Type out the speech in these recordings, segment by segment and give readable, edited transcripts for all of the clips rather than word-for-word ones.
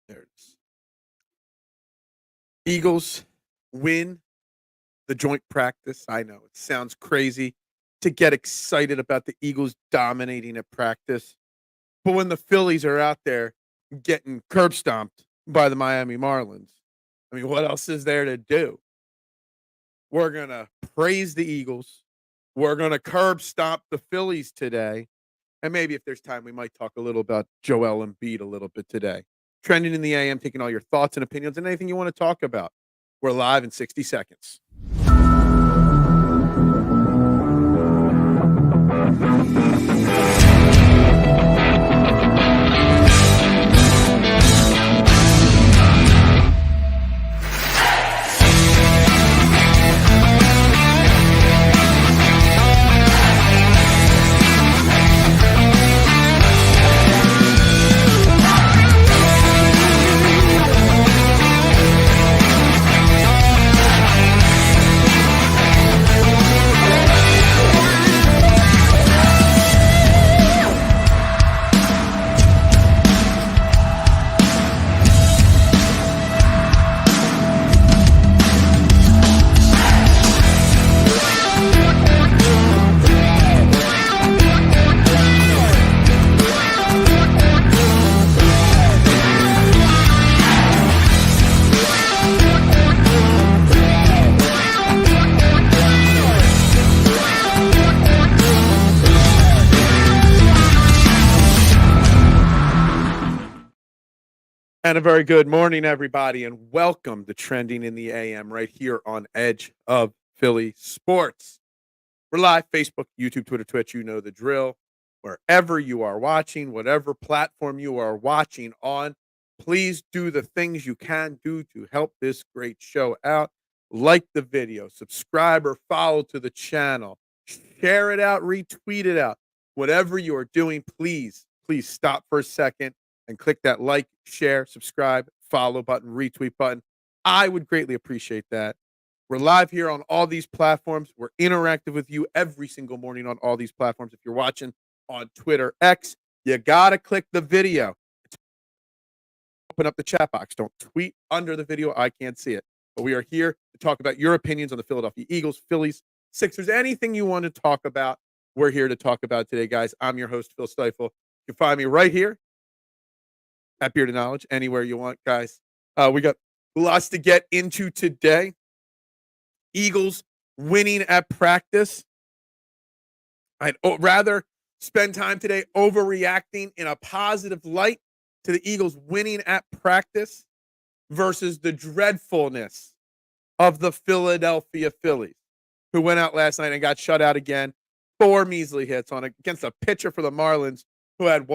There it is. Eagles win the joint practice. I know it sounds crazy to get excited about the Eagles dominating a practice. But when the Phillies are out there getting curb stomped by the Miami Marlins, I mean, what else is there to do? We're going to praise the Eagles. We're going to curb stomp the Phillies today. And maybe if there's time, we might talk a little about Joel Embiid a little bit today. Trending in the AM, taking all your thoughts and opinions and anything you want to talk about. We're live in 60 seconds. And a very good morning, everybody, and welcome to Trending in the AM right here on Edge of Philly Sports. We're live, Facebook, YouTube, Twitter, Twitch, you know the drill. Wherever you are watching, whatever platform you are watching on, please do the things you can do to help this great show out. Like the video, subscribe or follow to the channel, share it out, retweet it out. Whatever you are doing, please stop for a second and click that like, share, subscribe, follow button, retweet button. I would greatly appreciate that. We're live here on all these platforms. We're interactive with you every single morning on all these platforms. If you're watching on Twitter X, you got to click the video. Open up the chat box. Don't tweet under the video. I can't see it. But we are here to talk about your opinions on the Philadelphia Eagles, Phillies, Sixers, anything you want to talk about. We're here to talk about today, guys. I'm your host, Phil Stiefel. You can find me right here at Beard of Knowledge, anywhere you want, guys. We got lots to get into today. Eagles winning at practice. I'd rather spend time today overreacting in a positive light to the Eagles winning at practice versus the dreadfulness of the Philadelphia Phillies, who went out last night and got shut out again. 4 measly hits against a pitcher for the Marlins who had,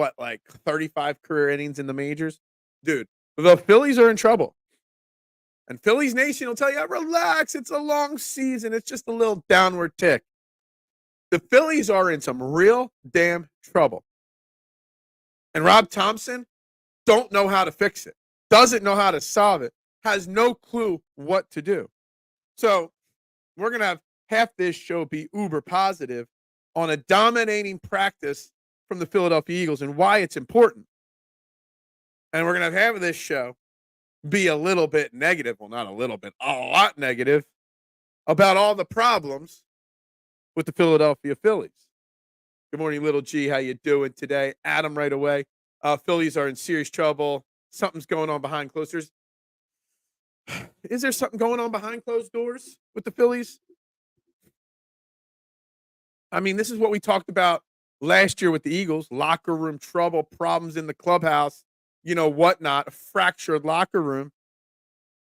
35 career innings in the majors? Dude, the Phillies are in trouble. And Phillies Nation will tell you, relax, it's a long season. It's just a little downward tick. The Phillies are in some real damn trouble. And Rob Thomson don't know how to fix it, doesn't know how to solve it, has no clue what to do. So we're going to have half this show be uber positive on a dominating practice from the Philadelphia Eagles and why it's important. And we're going to have this show be a little bit negative. Well, not a little bit, a lot negative about all the problems with the Philadelphia Phillies. Good morning, little G. How you doing today? Adam right away. Phillies are in serious trouble. Something's going on behind closed doors. Is there something going on behind closed doors with the Phillies? I mean, this is what we talked about last year with the Eagles. Locker room trouble, problems in the clubhouse, whatnot, a fractured locker room.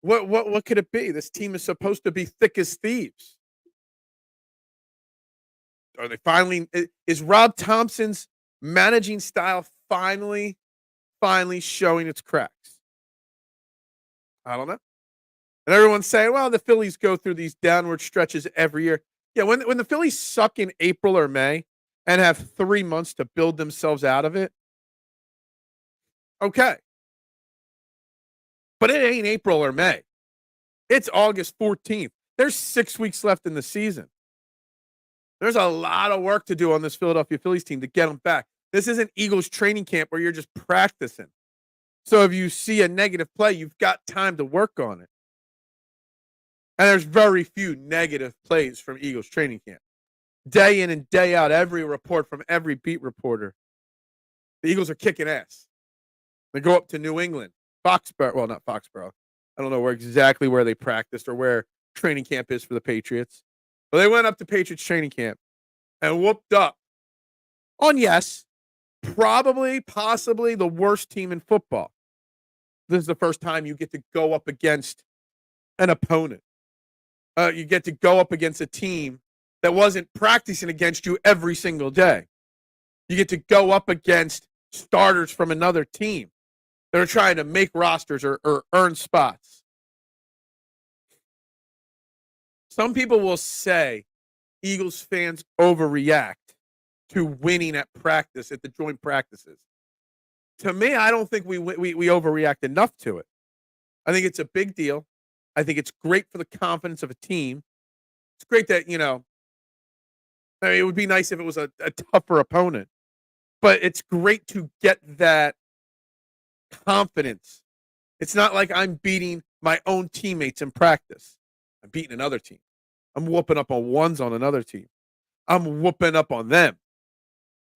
What could it be? This team is supposed to be thick as thieves. Are they finally? Is Rob Thompson's managing style finally showing its cracks? I don't know. And everyone's saying, well, the Phillies go through these downward stretches every year. Yeah, when the Phillies suck in April or May and have 3 months to build themselves out of it, okay. But it ain't April or May. It's August 14th. There's 6 weeks left in the season. There's a lot of work to do on this Philadelphia Phillies team to get them back. This isn't Eagles training camp where you're just practicing. So if you see a negative play, you've got time to work on it. And there's very few negative plays from Eagles training camp. Day in and day out, every report from every beat reporter, the Eagles are kicking ass. They go up to New England, Foxborough. Well, not Foxborough. I don't know exactly where they practiced or where training camp is for the Patriots. But they went up to Patriots training camp and whooped up on, yes, probably, possibly the worst team in football. This is the first time you get to go up against an opponent. You get to go up against a team that wasn't practicing against you every single day. You get to go up against starters from another team that are trying to make rosters or earn spots. Some people will say Eagles fans overreact to winning at practice, at the joint practices. To me, I don't think we overreact enough to it. I think it's a big deal. I think it's great for the confidence of a team. It's great that, I mean, it would be nice if it was a tougher opponent. But it's great to get that confidence. It's not like I'm beating my own teammates in practice. I'm beating another team. I'm whooping up on ones on another team. I'm whooping up on them.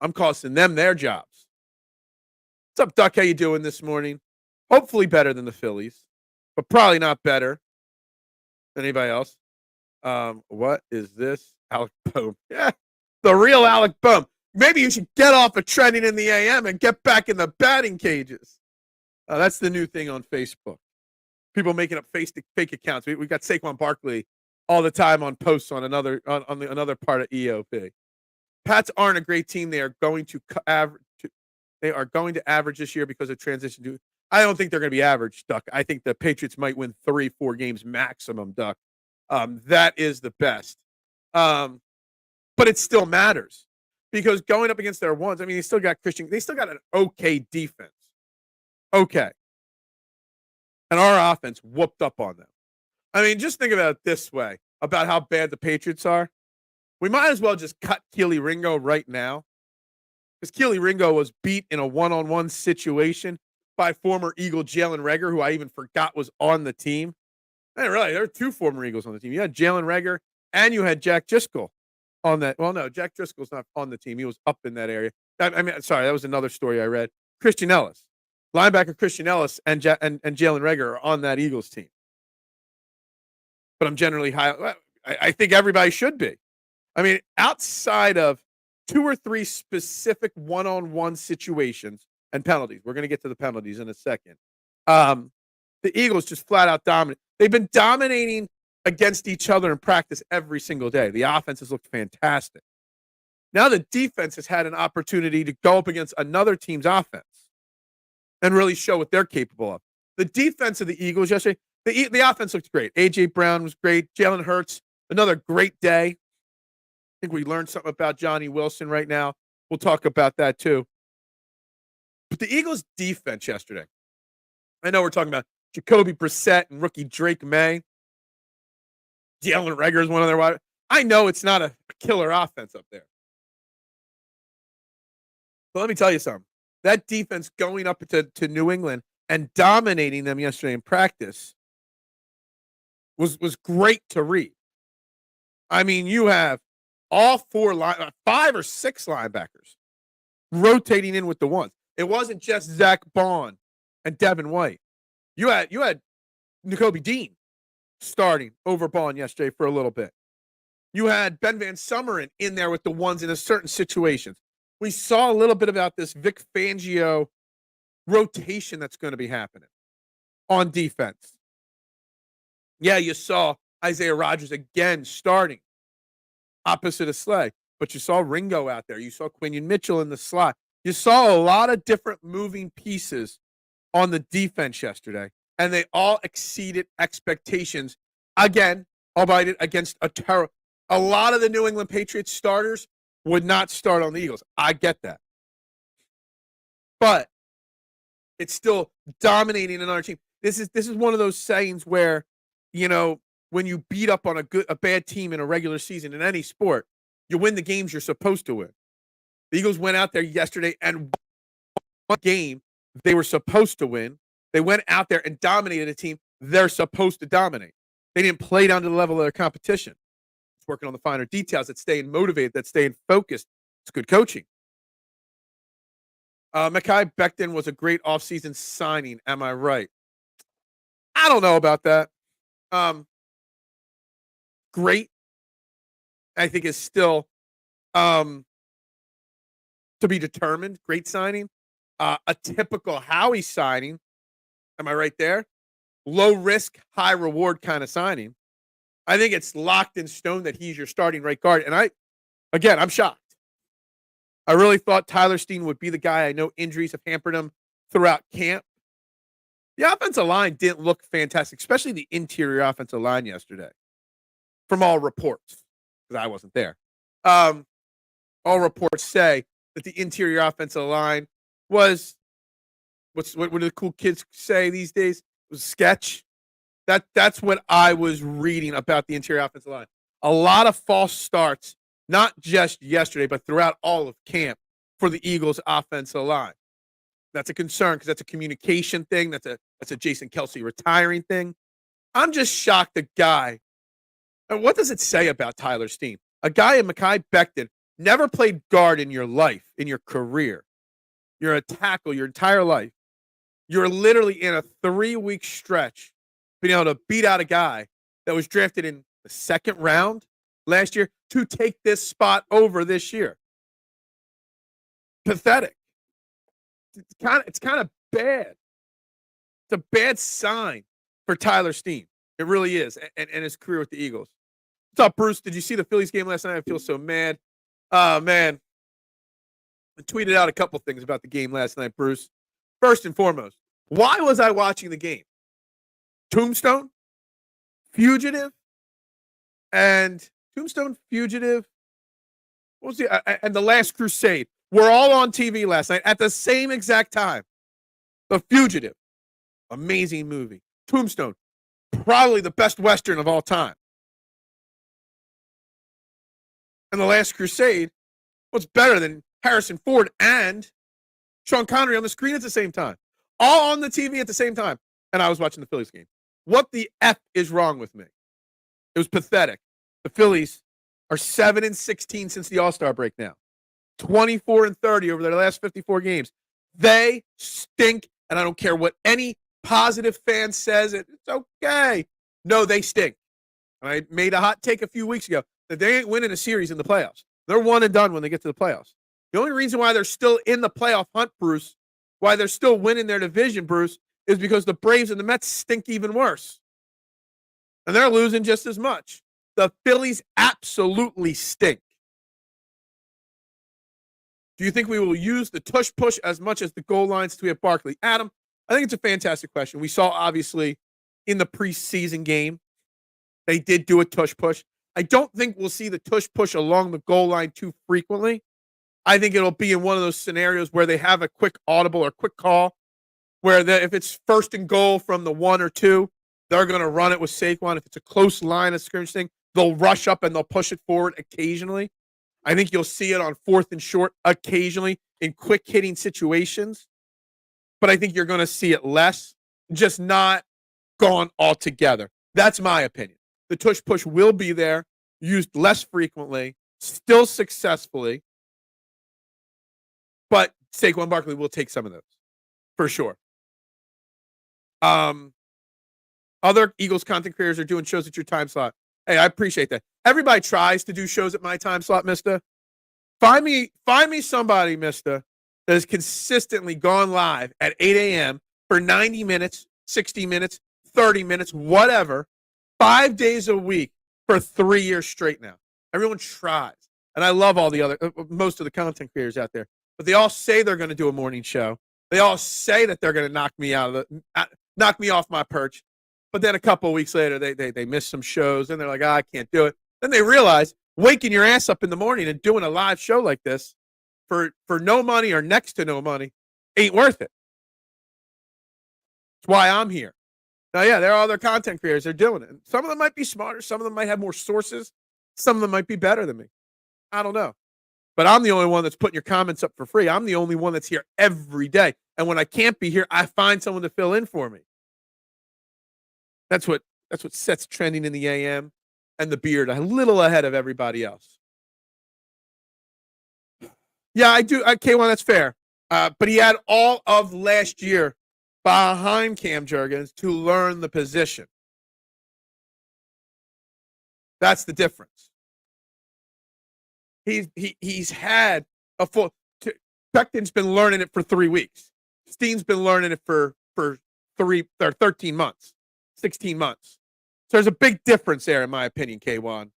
I'm costing them their jobs. What's up, Duck? How you doing this morning? Hopefully better than the Phillies, but probably not better than anybody else. What is this? Alec Bohm. Yeah, the real Alec Bohm. Maybe you should get off of trending in the AM and get back in the batting cages. That's the new thing on Facebook. People making up fake accounts. We got Saquon Barkley all the time on posts on another part of EOP. Pats aren't a great team. They are going to average. They are going to average this year because of transition to. I don't think they're going to be average, Duck. I think the Patriots might win 3-4 games maximum, Duck. That is the best. But it still matters because going up against their ones, I mean, they still got an okay defense. Okay. And our offense whooped up on them. I mean, just think about it this way, about how bad the Patriots are. We might as well just cut Keely Ringo right now. Because Keely Ringo was beat in a one-on-one situation by former Eagle Jalen Reagor, who I even forgot was on the team. And really, there were two former Eagles on the team. You had Jalen Reagor and you had Jack Driscoll on that. Well, no, Jack Driscoll's not on the team. He was up in that area. Sorry, that was another story I read. Christian Ellis. Linebacker Christian Ellis and Jalen Reagor are on that Eagles team. But I'm generally high. I think everybody should be. I mean, outside of 2 or 3 specific one-on-one situations and penalties. We're going to get to the penalties in a second. The Eagles just flat out dominate. They've been dominating against each other in practice every single day. The offense has looked fantastic. Now the defense has had an opportunity to go up against another team's offense and really show what they're capable of. The defense of the Eagles yesterday, the offense looked great. A.J. Brown was great. Jalen Hurts, another great day. I think we learned something about Johnny Wilson right now. We'll talk about that too. But the Eagles' defense yesterday, I know we're talking about Jacoby Brissett and rookie Drake May. Jalen Reagor is one of their wide. I know it's not a killer offense up there. But let me tell you something. That defense going up to New England and dominating them yesterday in practice was great to read. I mean, you have all 5 or 6 linebackers rotating in with the ones. It wasn't just Zach Bond and Devin White. You had N'Kobe Dean starting over Bond yesterday for a little bit. You had Ben Van Sumeren in there with the ones in a certain situations. We saw a little bit about this Vic Fangio rotation that's going to be happening on defense. Yeah, you saw Isaiah Rodgers again starting opposite of Slay, but you saw Ringo out there. You saw Quinion Mitchell in the slot. You saw a lot of different moving pieces on the defense yesterday, and they all exceeded expectations. Again, albeit against a lot of the New England Patriots starters would not start on the Eagles. I get that. But it's still dominating another team. This is one of those sayings where, when you beat up on a bad team in a regular season in any sport, you win the games you're supposed to win. The Eagles went out there yesterday and won a game they were supposed to win They went out there and dominated a team they're supposed to dominate. They didn't play down to the level of their competition. It's working on the finer details. That's staying motivated. That's staying focused. It's good coaching. Mekhi Becton was a great offseason signing. Am I right? I don't know about that. Great. I think is still to be determined. Great signing. A typical Howie signing. Am I right there? Low risk, high reward kind of signing. I think it's locked in stone that he's your starting right guard. And I'm shocked. I really thought Tyler Steen would be the guy. I know injuries have hampered him throughout camp. The offensive line didn't look fantastic, especially the interior offensive line yesterday, from all reports, because I wasn't there. All reports say that the interior offensive line was, what do the cool kids say these days? It was sketch. That's what I was reading about the interior offensive line. A lot of false starts, not just yesterday, but throughout all of camp for the Eagles offensive line. That's a concern because that's a communication thing. That's a Jason Kelce retiring thing. I'm just shocked a guy. And what does it say about Tyler Steen? A guy in Mekhi Becton never played guard in your life, in your career. You're a tackle your entire life. You're literally in a 3-week stretch being able to beat out a guy that was drafted in the second round last year to take this spot over this year. Pathetic. It's kind of bad. It's a bad sign for Tyler Steen. It really is, and his career with the Eagles. What's up, Bruce? Did you see the Phillies game last night? I feel so mad. Man. I tweeted out a couple things about the game last night, Bruce. First and foremost, why was I watching the game? Tombstone, Fugitive, and Tombstone, Fugitive. What was and The Last Crusade were all on TV last night at the same exact time. The Fugitive, amazing movie. Tombstone, probably the best Western of all time. And The Last Crusade, what's better than Harrison Ford and Sean Connery on the screen at the same time? All on the TV at the same time. And I was watching the Phillies game. What the F is wrong with me? It was pathetic. The Phillies are 7-16 since the All-Star break now. 24-30 over their last 54 games. They stink, and I don't care what any positive fan says. It's okay. No, they stink. I made a hot take a few weeks ago that they ain't winning a series in the playoffs. They're one and done when they get to the playoffs. The only reason why they're still in the playoff hunt, Bruce, why they're still winning their division, Bruce, is because the Braves and the Mets stink even worse. And they're losing just as much. The Phillies absolutely stink. Do you think we will use the tush push as much as the goal lines to hit Barkley? Adam, I think it's a fantastic question. We saw, obviously, in the preseason game, they did do a tush push. I don't think we'll see the tush push along the goal line too frequently. I think it'll be in one of those scenarios where they have a quick audible or quick call where if it's first and goal from the 1 or 2, they're going to run it with Saquon. If it's a close line of scrimmage thing, they'll rush up and they'll push it forward occasionally. I think you'll see it on 4th and short occasionally in quick hitting situations. But I think you're going to see it less, just not gone altogether. That's my opinion. The tush push will be there, used less frequently, still successfully. But Saquon Barkley will take some of those, for sure. Other Eagles content creators are doing shows at your time slot. Hey, I appreciate that. Everybody tries to do shows at my time slot, mister. Find me somebody, mister, that has consistently gone live at 8 a.m. for 90 minutes, 60 minutes, 30 minutes, whatever, 5 days a week for 3 years straight now. Everyone tries. And I love all the other, most of the content creators out there. But they all say they're going to do a morning show. They all say that they're going to knock me off my perch. But then a couple of weeks later, they miss some shows, and they're like, I can't do it. Then they realize waking your ass up in the morning and doing a live show like this for no money or next to no money ain't worth it. That's why I'm here. Now, yeah, there are other content creators. They're doing it. Some of them might be smarter. Some of them might have more sources. Some of them might be better than me. I don't know. But I'm the only one that's putting your comments up for free. I'm the only one that's here every day. And when I can't be here, I find someone to fill in for me. That's what sets trending in the AM and the beard a little ahead of everybody else. Yeah, I do. K1, that's fair. But he had all of last year behind Cam Jurgens to learn the position. That's the difference. He's had a full. Becton's been learning it for 3 weeks. Steen's been learning it for 13 months, 16 months. So there's a big difference there, in my opinion, K1.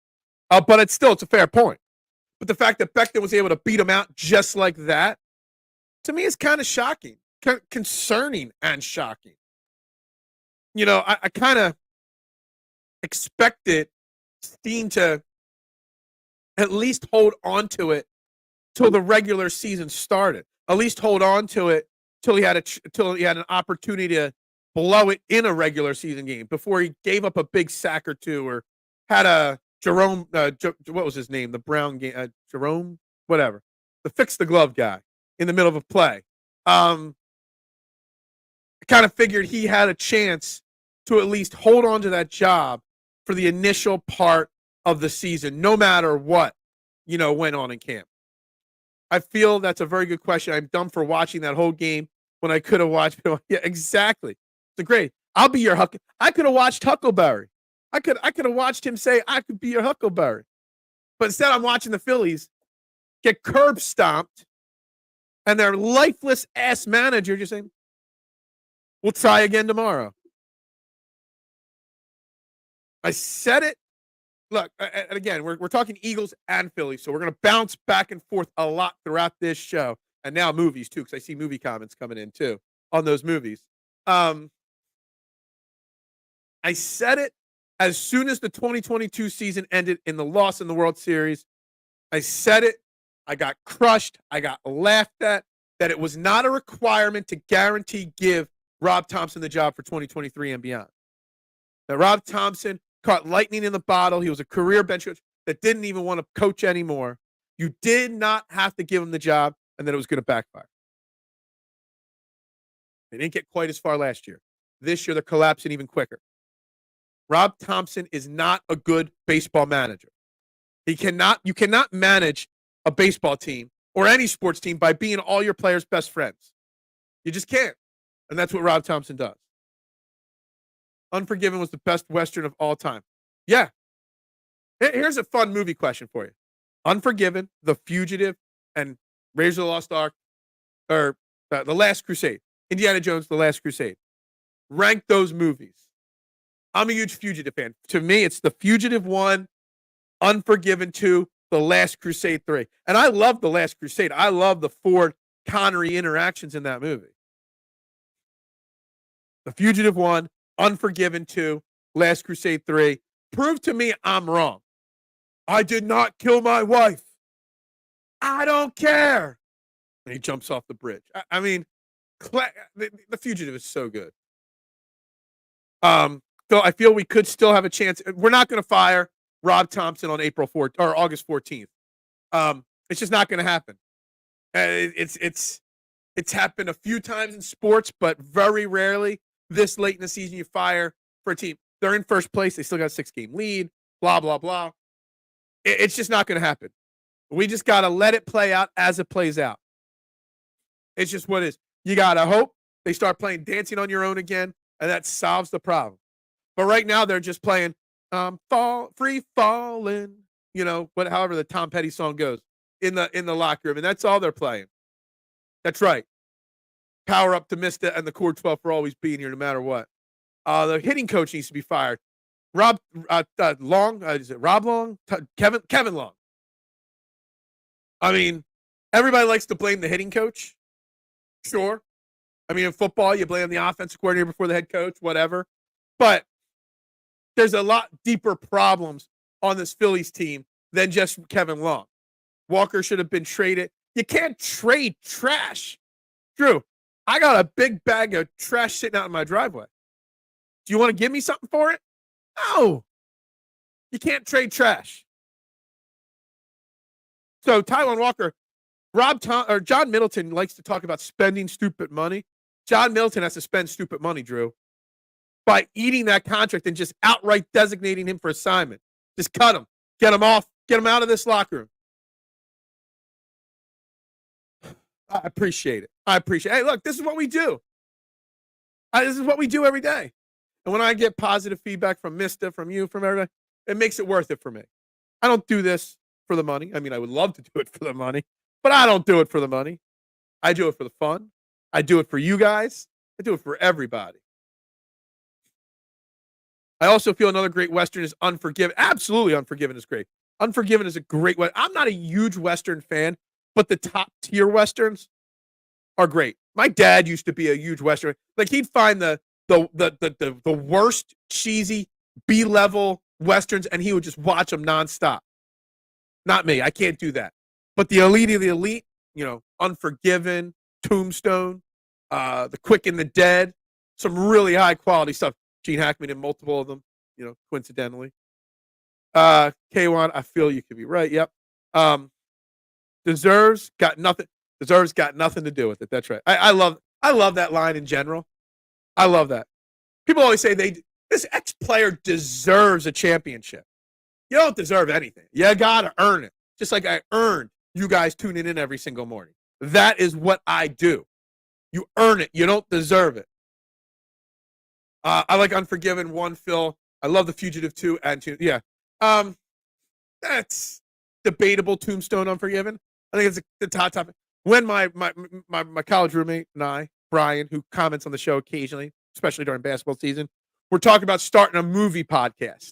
But it's a fair point. But the fact that Becton was able to beat him out just like that, to me, is kind of shocking, concerning and shocking. You know, I kind of expected Steen to at least hold on to it till the regular season started. At least hold on to it till he had an opportunity to blow it in a regular season game before he gave up a big sack or two or had a Jerome, what was his name? The Brown game, Jerome, whatever, the fix the glove guy in the middle of a play. I kind of figured he had a chance to at least hold on to that job for the initial part of the season, no matter what, went on in camp. I feel that's a very good question. I'm dumb for watching that whole game when I could have watched. Yeah, exactly. It's great. I'll be your Huck. I could have watched Huckleberry. I could have watched him say, I could be your Huckleberry. But instead, I'm watching the Phillies get curb stomped and their lifeless ass manager just saying, we'll try again tomorrow. I said it. Look, and again, we're talking Eagles and Phillies, so we're going to bounce back and forth a lot throughout this show. And now movies, too, because I see movie comments coming in, too, on those movies. I said it as soon as the 2022 season ended in the loss in the World Series. I said it. I got crushed. I got laughed at, that it was not a requirement to guarantee give Rob Thomson the job for 2023 and beyond. That Rob Thomson caught lightning in the bottle. He was a career bench coach that didn't even want to coach anymore. You did not have to give him the job, and then it was going to backfire. They didn't get quite as far last year. This year, they're collapsing even quicker. Rob Thomson is not a good baseball manager. You cannot manage a baseball team or any sports team by being all your players' best friends. You just can't. And that's what Rob Thomson does. Unforgiven was the best Western of all time. Yeah. Here's a fun movie question for you. Unforgiven, The Fugitive, and Raiders of the Lost Ark, or The Last Crusade. Indiana Jones, The Last Crusade. Rank those movies. I'm a huge Fugitive fan. To me, it's The Fugitive 1, Unforgiven 2, The Last Crusade 3. And I love The Last Crusade. I love the Ford Connery interactions in that movie. The Fugitive 1, Unforgiven 2, Last Crusade 3. Prove to me I'm wrong. I did not kill my wife. I don't care. And he jumps off the bridge. I mean, The Fugitive is so good. So I feel we could still have a chance. We're not going to fire Rob Thomson on April 4th or August 14th. It's just not going to happen. It's happened a few times in sports, but very rarely this late in the season you fire for a team. They're in first place. They still got a 6-game lead, blah, blah, blah. It's just not going to happen. We just got to let it play out as it plays out. It's just what it is. You got to hope they start playing Dancing on Your Own again, and that solves the problem. But right now they're just playing Free Fallin', however the Tom Petty song goes in the locker room, and that's all they're playing. That's right. Power up to Mista and the Core 12 for always being here no matter what. The hitting coach needs to be fired. Rob Long, is it Rob Long? Kevin Long. I mean, everybody likes to blame the hitting coach. Sure. I mean, in football, you blame the offensive coordinator before the head coach, whatever. But there's a lot deeper problems on this Phillies team than just Kevin Long. Walker should have been traded. You can't trade trash. Drew, I got a big bag of trash sitting out in my driveway. Do you want to give me something for it? No. You can't trade trash. So Taijuan Walker, John Middleton likes to talk about spending stupid money. John Middleton has to spend stupid money, Drew, by eating that contract and just outright designating him for assignment. Just cut him. Get him off. Get him out of this locker room. I appreciate it. Hey, look, this is what we do. This is what we do every day. And when I get positive feedback from Mista, from you, from everybody, it makes it worth it for me. I don't do this for the money. I mean, I would love to do it for the money, but I don't do it for the money. I do it for the fun. I do it for you guys. I do it for everybody. I also feel another great Western is Unforgiven. Absolutely, Unforgiven is great. Unforgiven is a great one. I'm not a huge Western fan, but the top tier Westerns are great. My dad used to be a huge Western. Like he'd find the worst cheesy B-level Westerns and he would just watch them nonstop. Not me. I can't do that. But the elite of the elite, Unforgiven, Tombstone, The Quick and the Dead, some really high quality stuff. Gene Hackman in multiple of them, coincidentally. K1, I feel you could be right. Yep. Deserves got nothing to do with it. That's right. I love that line in general. I love that. People always say this ex-player deserves a championship. You don't deserve anything. You gotta earn it. Just like I earned you guys tuning in every single morning. That is what I do. You earn it. You don't deserve it. I like Unforgiven 1, Phil. I love The Fugitive 2 and 2. Yeah. That's debatable. Tombstone, Unforgiven. I think it's the top topic. When my college roommate and I, Brian, who comments on the show occasionally, especially during basketball season, we're talking about starting a movie podcast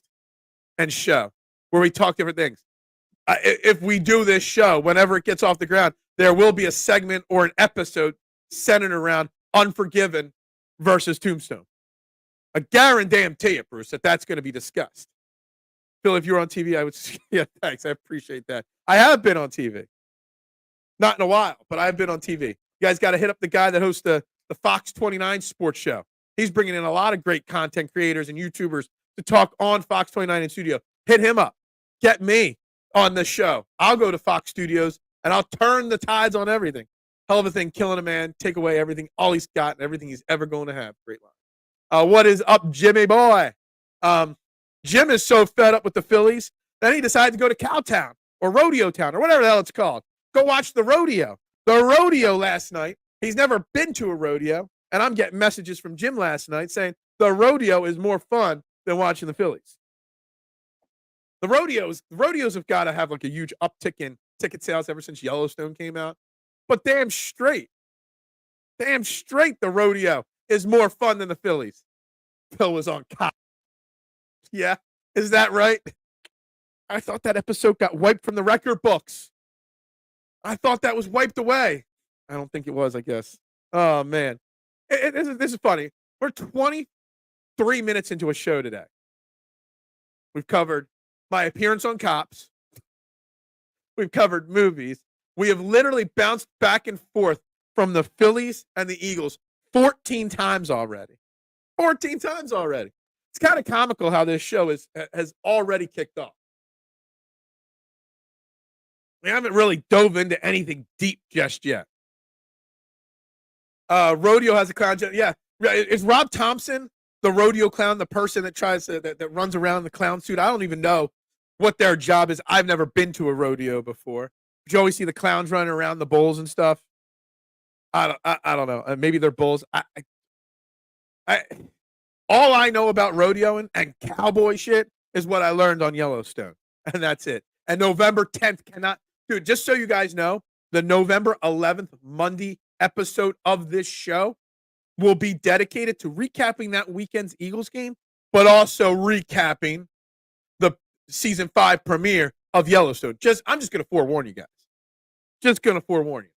and show where we talk different things. If we do this show, whenever it gets off the ground, there will be a segment or an episode centered around Unforgiven versus Tombstone. I guarantee you, Bruce, that's going to be discussed. Phil, if you were on TV, I would. Yeah, thanks. I appreciate that. I have been on TV. Not in a while, but I've been on TV. You guys got to hit up the guy that hosts the Fox 29 sports show. He's bringing in a lot of great content creators and YouTubers to talk on Fox 29 in studio. Hit him up. Get me on the show. I'll go to Fox Studios, and I'll turn the tides on everything. Hell of a thing, killing a man, take away everything, all he's got, and everything he's ever going to have. Great line. What is up, Jimmy boy? Jim is so fed up with the Phillies that he decided to go to Cowtown or Rodeo Town or whatever the hell it's called. Go watch the rodeo. The rodeo last night. He's never been to a rodeo, and I'm getting messages from Jim last night saying the rodeo is more fun than watching the Phillies. The rodeos have got to have like a huge uptick in ticket sales ever since Yellowstone came out. But damn straight, the rodeo is more fun than the Phillies. Phil was on cop. Yeah, is that right? I thought that episode got wiped from the record books. I thought that was wiped away. I don't think it was, I guess. Oh, man. This is funny. We're 23 minutes into a show today. We've covered my appearance on Cops. We've covered movies. We have literally bounced back and forth from the Phillies and the Eagles 14 times already. 14 times already. It's kind of comical how this show has already kicked off. We haven't really dove into anything deep just yet. Rodeo has a clown. Yeah. Is Rob Thomson the rodeo clown, the person that tries to, that runs around in the clown suit? I don't even know what their job is. I've never been to a rodeo before. Did you always see the clowns running around the bulls and stuff? I don't know. Maybe they're bulls. All I know about rodeoing and cowboy shit is what I learned on Yellowstone, and that's it. And November 10th cannot, dude. Just so you guys know, the November 11th Monday episode of this show will be dedicated to recapping that weekend's Eagles game, but also recapping the season 5 premiere of Yellowstone. I'm just going to forewarn you guys. Just going to forewarn you.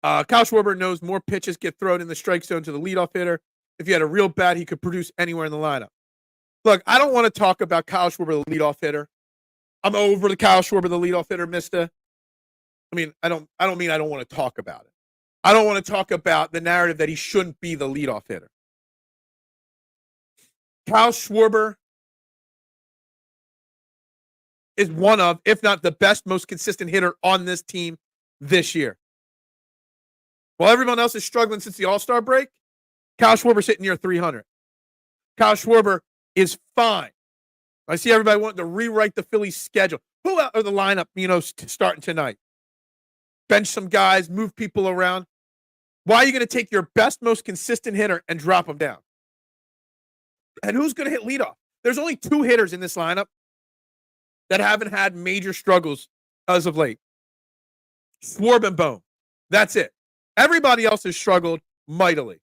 Kyle Schwarber knows more pitches get thrown in the strike zone to the leadoff hitter. If he had a real bat, he could produce anywhere in the lineup. Look, I don't want to talk about Kyle Schwarber, the leadoff hitter. I'm over the Kyle Schwarber, the leadoff hitter, mister. I mean, I don't mean I don't want to talk about it. I don't want to talk about the narrative that he shouldn't be the leadoff hitter. Kyle Schwarber is one of, if not the best, most consistent hitter on this team this year. While everyone else is struggling since the All-Star break, Kyle Schwarber's hitting near 300. Kyle Schwarber is fine. I see everybody wanting to rewrite the Phillies schedule. Who are the lineup, starting tonight? Bench some guys, move people around. Why are you going to take your best, most consistent hitter and drop him down? And who's going to hit leadoff? There's only 2 hitters in this lineup that haven't had major struggles as of late. Schwarber and Bohm. That's it. Everybody else has struggled mightily.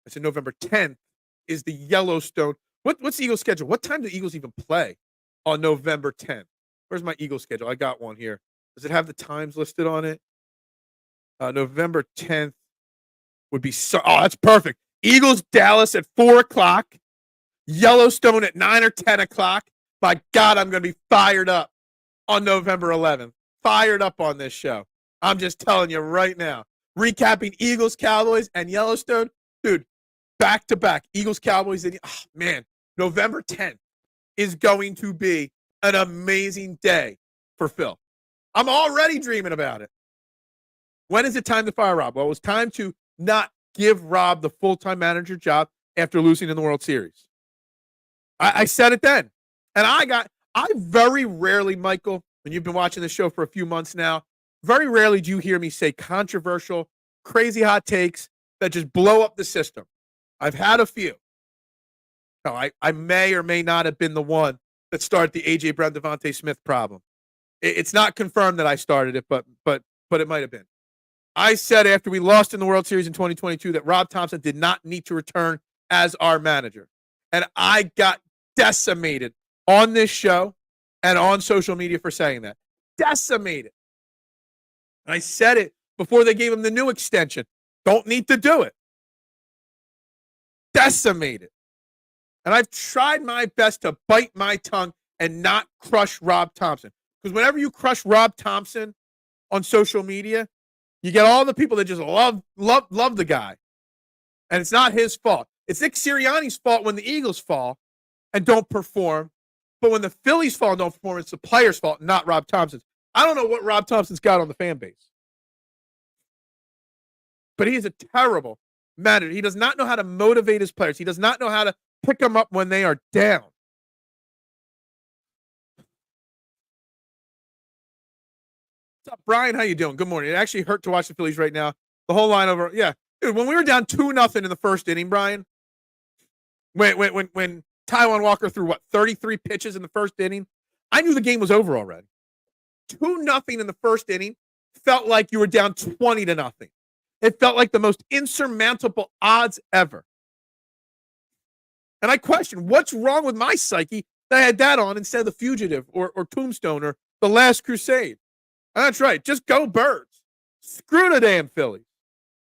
I said November 10th is the Yellowstone. What's the Eagles schedule? What time do the Eagles even play on November 10th? Where's my Eagles schedule? I got one here. Does it have the times listed on it? November 10th would be that's perfect. Eagles, Dallas at 4 o'clock. Yellowstone at 9 or 10 o'clock. My God, I'm going to be fired up on November 11th. Fired up on this show. I'm just telling you right now. Recapping Eagles, Cowboys, and Yellowstone. Dude, back to back. Eagles, Cowboys, and man, November 10th is going to be an amazing day for Phil. I'm already dreaming about it. When is it time to fire Rob? Well, it was time to not give Rob the full-time manager job after losing in the World Series. I said it then. And I very rarely, Michael, when you've been watching this show for a few months now, very rarely do you hear me say controversial, crazy hot takes that just blow up the system. I've had a few. No, I may or may not have been the one that started the A.J. Brown, Devontae Smith problem. It's not confirmed that I started it, but it might have been. I said after we lost in the World Series in 2022 that Rob Thomson did not need to return as our manager. And I got decimated on this show and on social media for saying that. Decimated. And I said it before they gave him the new extension. Don't need to do it. Decimated. And I've tried my best to bite my tongue and not crush Rob Thomson. Because whenever you crush Rob Thomson on social media, you get all the people that just love the guy. And it's not his fault. It's Nick Sirianni's fault when the Eagles fall and don't perform. But when the Phillies fall and don't perform, it's the player's fault, not Rob Thompson's. I don't know what Rob Thompson's got on the fan base. But he is a terrible manager. He does not know how to motivate his players. He does not know how to pick them up when they are down. What's up, Brian? How you doing? Good morning. It actually hurt to watch the Phillies right now. The whole line over. Yeah. Dude, when we were down 2-0 in the first inning, Brian, when Taijuan Walker threw, 33 pitches in the first inning, I knew the game was over already. 2-0 in the first inning felt like you were down 20-0. It felt like the most insurmountable odds ever. And I questioned, what's wrong with my psyche that I had that on instead of The Fugitive or Tombstone or The Last Crusade? And that's right. Just go Birds. Screw the damn Phillies.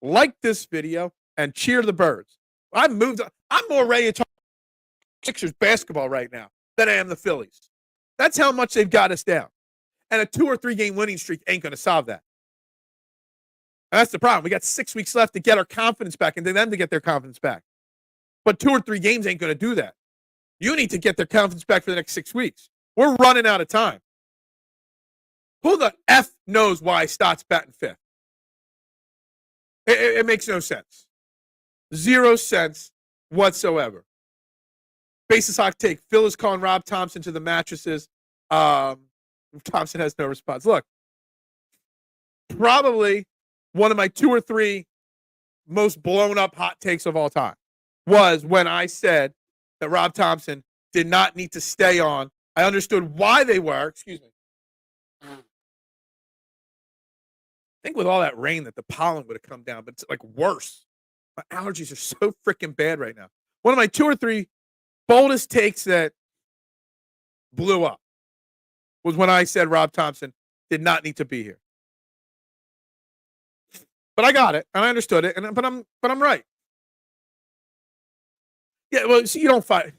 Like this video and cheer the Birds. I'm more ready to talk Sixers basketball right now than I am the Phillies. That's how much they've got us down. And a 2 or 3 game winning streak ain't going to solve that. And that's the problem. We got 6 weeks left to get our confidence back and then them to get their confidence back. But 2 or 3 games ain't going to do that. You need to get their confidence back for the next 6 weeks. We're running out of time. Who the F knows why Stott's batting 5th? It makes no sense. 0 sense whatsoever. Basis hot take. Phil is calling Rob Thomson to the mattresses. Thomson has no response. Look, probably one of my 2 or 3 most blown up hot takes of all time was when I said that Rob Thomson did not need to stay on. I understood why they were. Excuse me. I think with all that rain that the pollen would have come down, but it's like worse. My allergies are so freaking bad right now. One of my 2 or 3 boldest takes that blew up was when I said Rob Thomson did not need to be here. But I got it and I understood it, but I'm right. Yeah, well, see, you don't fight.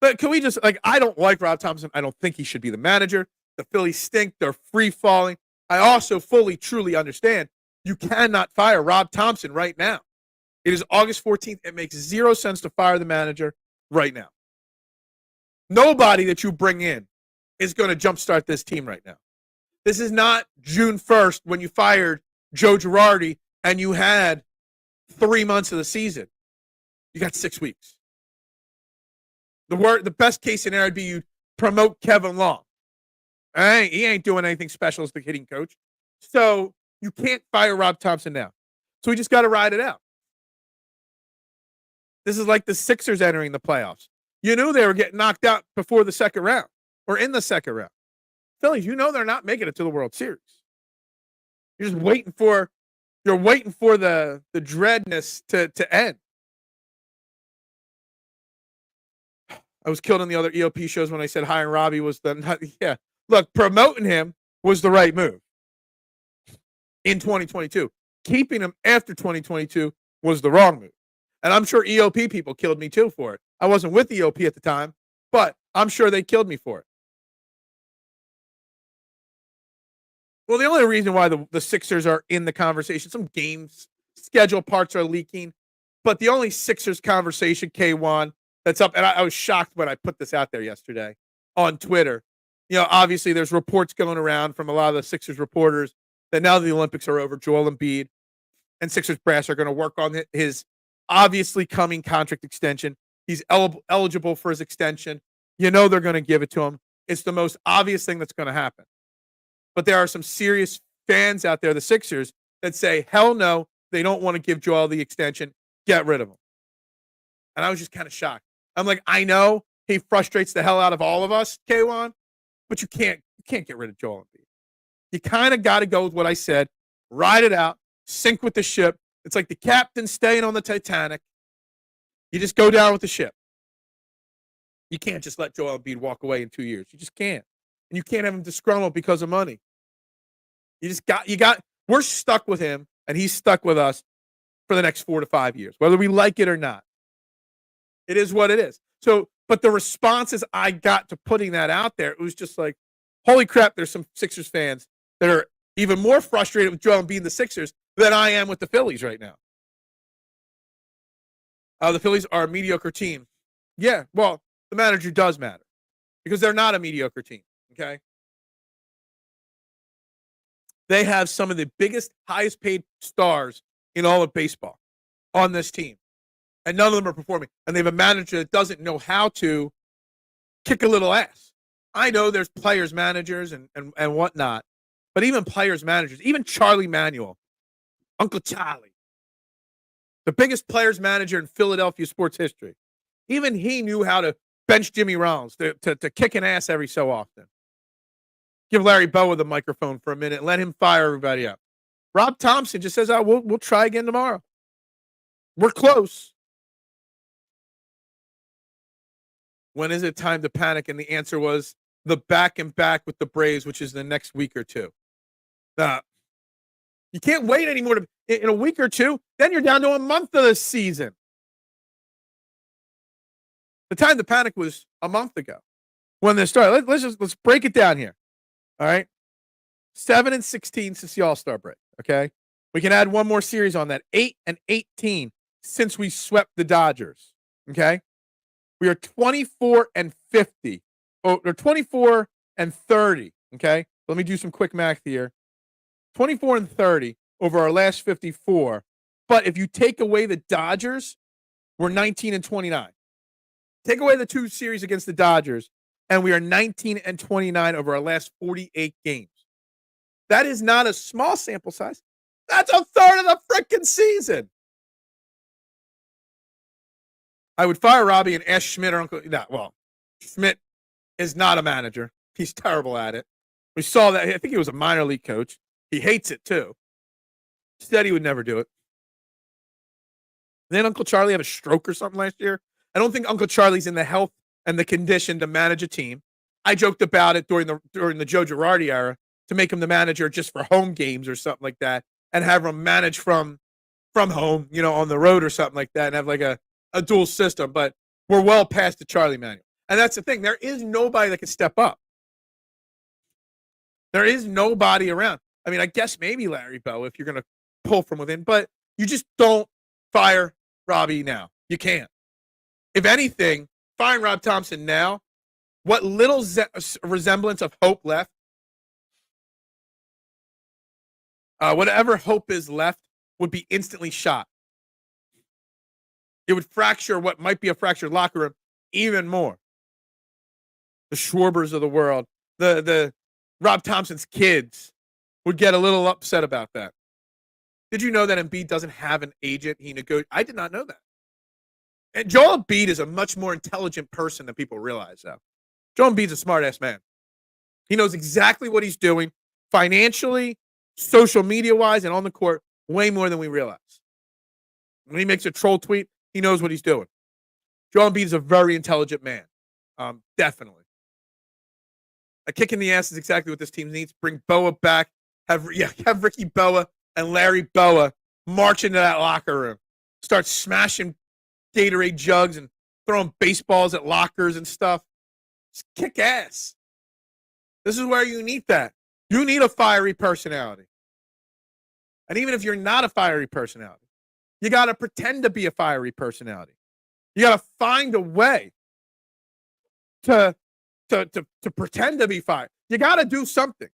But can we just I don't like Rob Thomson. I don't think he should be the manager. The Phillies stink. They're free falling. I also fully, truly understand you cannot fire Rob Thomson right now. It is August 14th. It makes 0 sense to fire the manager right now. Nobody that you bring in is going to jumpstart this team right now. This is not June 1st when you fired Joe Girardi and you had 3 months of the season. You got 6 weeks. The best case scenario would be you promote Kevin Long. All right, he ain't doing anything special as the hitting coach. So you can't fire Rob Thomson now. So we just got to ride it out. This is like the Sixers entering the playoffs. You knew they were getting knocked out before the second round or in the second round. Phillies, you know they're not making it to the World Series. You're just waiting for the dreadness to end. I was killed on the other EOP shows when I said hiring Robbie was yeah. Look, promoting him was the right move in 2022. Keeping him after 2022 was the wrong move. And I'm sure EOP people killed me too for it. I wasn't with EOP at the time, but I'm sure they killed me for it. Well, the only reason why the Sixers are in the conversation, some games schedule parts are leaking, but the only Sixers conversation, K1, that's up, and I was shocked when I put this out there yesterday on Twitter. You know, obviously there's reports going around from a lot of the Sixers reporters that now that the Olympics are over, Joel Embiid and Sixers brass are going to work on his obviously coming contract extension. He's eligible for his extension. You know they're going to give it to him. It's the most obvious thing that's going to happen. But there are some serious fans out there, the Sixers, that say, hell no, they don't want to give Joel the extension. Get rid of him. And I was just kind of shocked. I'm like, I know he frustrates the hell out of all of us, K1, but you can't get rid of Joel Embiid. You kind of got to go with what I said, ride it out, sink with the ship. It's like the captain staying on the Titanic. You just go down with the ship. You can't just let Joel Embiid walk away in 2 years. You just can't. And you can't have him disgruntled because of money. We're stuck with him, and he's stuck with us for the next 4 to 5 years, whether we like it or not. It is what it is. So, but the responses I got to putting that out there, it was just like, holy crap, there's some Sixers fans that are even more frustrated with Joel Embiid and the Sixers than I am with the Phillies right now. The Phillies are a mediocre team. Yeah, well, the manager does matter because they're not a mediocre team, okay? They have some of the biggest, highest paid stars in all of baseball on this team. And none of them are performing. And they have a manager that doesn't know how to kick a little ass. I know there's players, managers, and whatnot. But even players, managers, even Charlie Manuel, Uncle Charlie, the biggest players manager in Philadelphia sports history, even he knew how to bench Jimmy Rollins to kick an ass every so often. Give Larry Bowa the microphone for a minute and let him fire everybody up. Rob Thomson just says, we'll try again tomorrow. We're close. When is it time to panic? And the answer was the back and back with the Braves, which is the next week or two. You can't wait anymore in a week or two. Then you're down to a month of the season. The time to panic was a month ago when this started. Let's break it down here. All right. 7-16 since the All-Star break. Okay. We can add one more series on that. 8-18 since we swept the Dodgers. Okay. We are 24-50. Oh, they're 24-30. Okay. Let me do some quick math here. 24-30 over our last 54. But if you take away the Dodgers, we're 19-29. Take away the 2 series against the Dodgers, and we are 19-29 over our last 48 games. That is not a small sample size. That's a third of the freaking season. I would fire Robbie and ask Schmidt or Uncle. No, well, Schmidt is not a manager. He's terrible at it. We saw that. I think he was a minor league coach. He hates it too. Said he would never do it. Then Uncle Charlie had a stroke or something last year. I don't think Uncle Charlie's in the health and the condition to manage a team. I joked about it during the Joe Girardi era to make him the manager just for home games or something like that, and have him manage from home, on the road or something like that, and have like a dual system. But we're well past the Charlie manual, and that's the thing. There is nobody that can step up. There is nobody around. I mean, I guess maybe Larry Bowa if you're going to pull from within, but you just don't fire Robbie now. You can't. If anything, firing Rob Thomson now, what little resemblance of hope left whatever hope is left would be instantly shot. It would fracture what might be a fractured locker room even more. The Schwarbers of the world, the Rob Thompson's kids would get a little upset about that. Did you know that Embiid doesn't have an agent? I did not know that. And Joel Embiid is a much more intelligent person than people realize, though. Joel Embiid's a smart-ass man. He knows exactly what he's doing financially, social media-wise, and on the court way more than we realize. When he makes a troll tweet, he knows what he's doing. Joel Embiid is a very intelligent man. Definitely. A kick in the ass is exactly what this team needs. Bring Boa back. Have Ricky Boa and Larry Boa march into that locker room. Start smashing Gatorade jugs and throwing baseballs at lockers and stuff. Just kick ass. This is where you need that. You need a fiery personality. And even if you're not a fiery personality, you got to pretend to be a fiery personality. You got to find a way to pretend to be fired. You got to do something.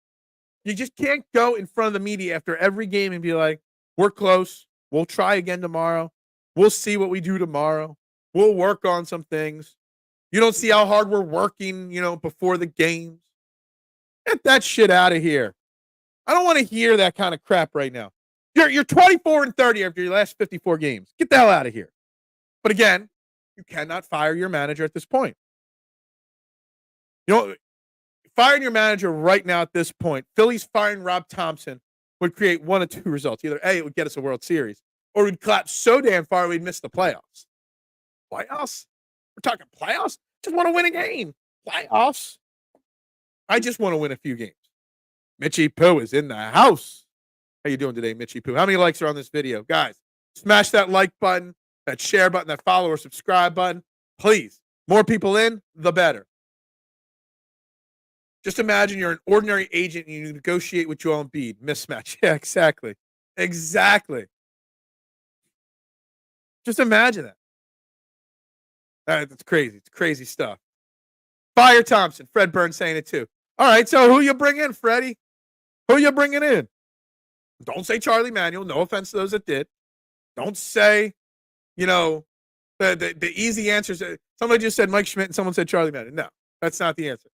You just can't go in front of the media after every game and be like, we're close. We'll try again tomorrow. We'll see what we do tomorrow. We'll work on some things. You don't see how hard we're working, before the games. Get that shit out of here. I don't want to hear that kind of crap right now. You're 24-30 after your last 54 games. Get the hell out of here. But again, you cannot fire your manager at this point. Firing your manager right now at this point, Phillies firing Rob Thomson would create one of two results. Either A, it would get us a World Series, or we'd collapse so damn far we'd miss the playoffs. Playoffs? We're talking playoffs? Just want to win a game. Playoffs? I just want to win a few games. Mitchie Poo is in the house. How you doing today, Mitchie Poo? How many likes are on this video? Guys, smash that like button, that share button, that follow or subscribe button. Please. More people in, the better. Just imagine you're an ordinary agent and you negotiate with Joel Embiid. Mismatch. Yeah, exactly. Exactly. Just imagine that. That's crazy. It's crazy stuff. Fire Thompson. Fred Burns saying it too. All right, so who you bring in, Freddie? Who you bringing in? Don't say Charlie Manuel. No offense to those that did. Don't say, the easy answers. Somebody just said Mike Schmidt and someone said Charlie Manuel. No, that's not the answer.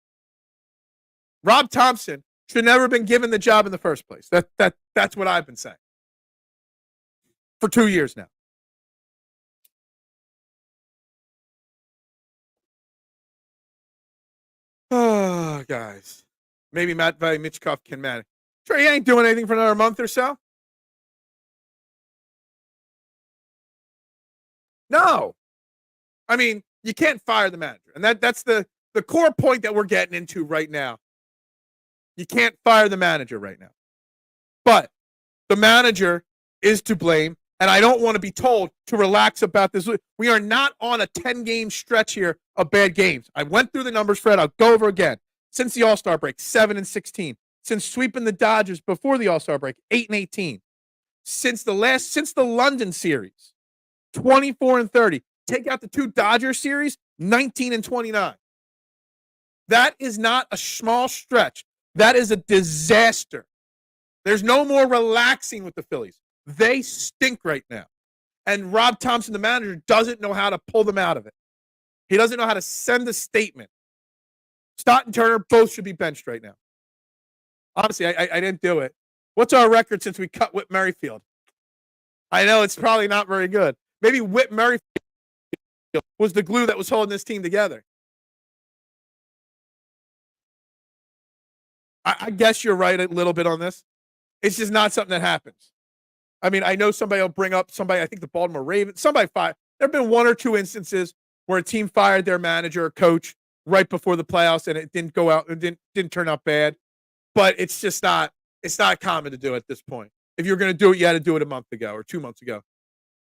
Rob Thompson should never have been given the job in the first place. That's what I've been saying for 2 years now. Oh, guys. Maybe Matt Mitchkoff can manage. Sure, he ain't doing anything for another month or so. No. I mean, you can't fire the manager. And that's the core point that we're getting into right now. You can't fire the manager right now. But the manager is to blame, and I don't want to be told to relax about this. We are not on a 10-game stretch here of bad games. I went through the numbers, Fred. I'll go over again. Since the All-Star break, 7-16. Since sweeping the Dodgers before the All-Star break, 8-18. Since the London series, 24-30. Take out the 2 Dodgers series, 19-29. That is not a small stretch. That is a disaster. There's no more relaxing with the Phillies. They stink right now. And Rob Thompson, the manager, doesn't know how to pull them out of it. He doesn't know how to send a statement. Stott and Turner both should be benched right now. Honestly, I didn't do it. What's our record since we cut Whit Merrifield? I know it's probably not very good. Maybe Whit Merrifield was the glue that was holding this team together. I guess you're right a little bit on this. It's just not something that happens. I mean, I know somebody will bring up somebody, I think the Baltimore Ravens, somebody fired. There have been 1 or 2 instances where a team fired their manager or coach right before the playoffs and it didn't go out, it didn't turn out bad. But it's just not common to do at this point. If you're going to do it, you had to do it a month ago or 2 months ago.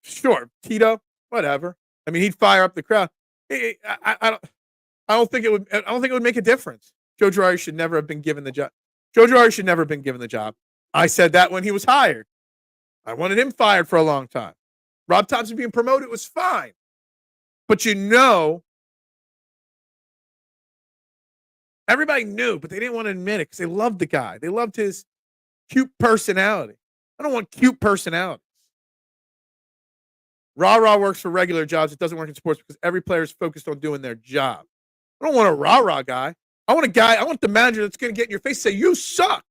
Sure, Tito, whatever. I mean, he'd fire up the crowd. I don't think it would make a difference. Joe Girardi should never have been given the job. Joe Girardi should never have been given the job. I said that when he was hired. I wanted him fired for a long time. Rob Thompson being promoted was fine. But everybody knew, but they didn't want to admit it because they loved the guy. They loved his cute personality. I don't want cute personalities. Rah-rah works for regular jobs. It doesn't work in sports because every player is focused on doing their job. I don't want a rah-rah guy. I want the manager that's going to get in your face and say, you suck.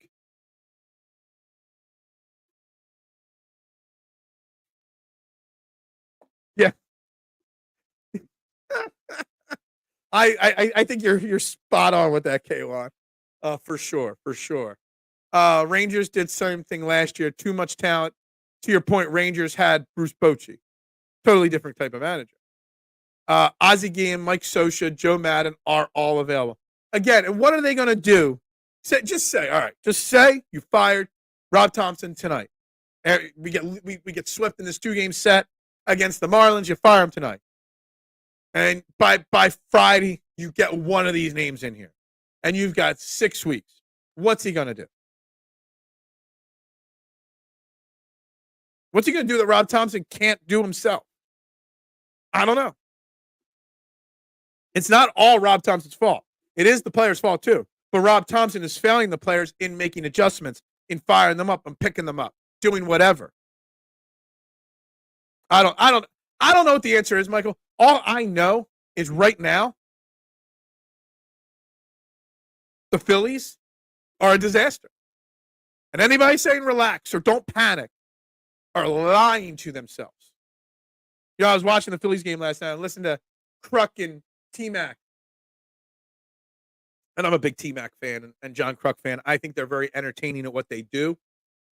Yeah. I think you're spot on with that, K1. For sure. Rangers did same thing last year. Too much talent. To your point, Rangers had Bruce Bochy. Totally different type of manager. Ozzie Guillen, Mike Scioscia, Joe Madden are all available. Again, and what are they going to do? Just say you fired Rob Thomson tonight. We get swept in this 2-game set against the Marlins. You fire him tonight. And by Friday, you get one of these names in here. And you've got 6 weeks. What's he going to do? What's he going to do that Rob Thomson can't do himself? I don't know. It's not all Rob Thompson's fault. It is the players' fault too. But Rob Thomson is failing the players in making adjustments, in firing them up and picking them up, doing whatever. I don't know what the answer is, Michael. All I know is right now, the Phillies are a disaster. And anybody saying relax or don't panic are lying to themselves. I was watching the Phillies game last night and listened to Kruk and T-Mac. And I'm a big T-Mac fan and John Kruk fan. I think they're very entertaining at what they do.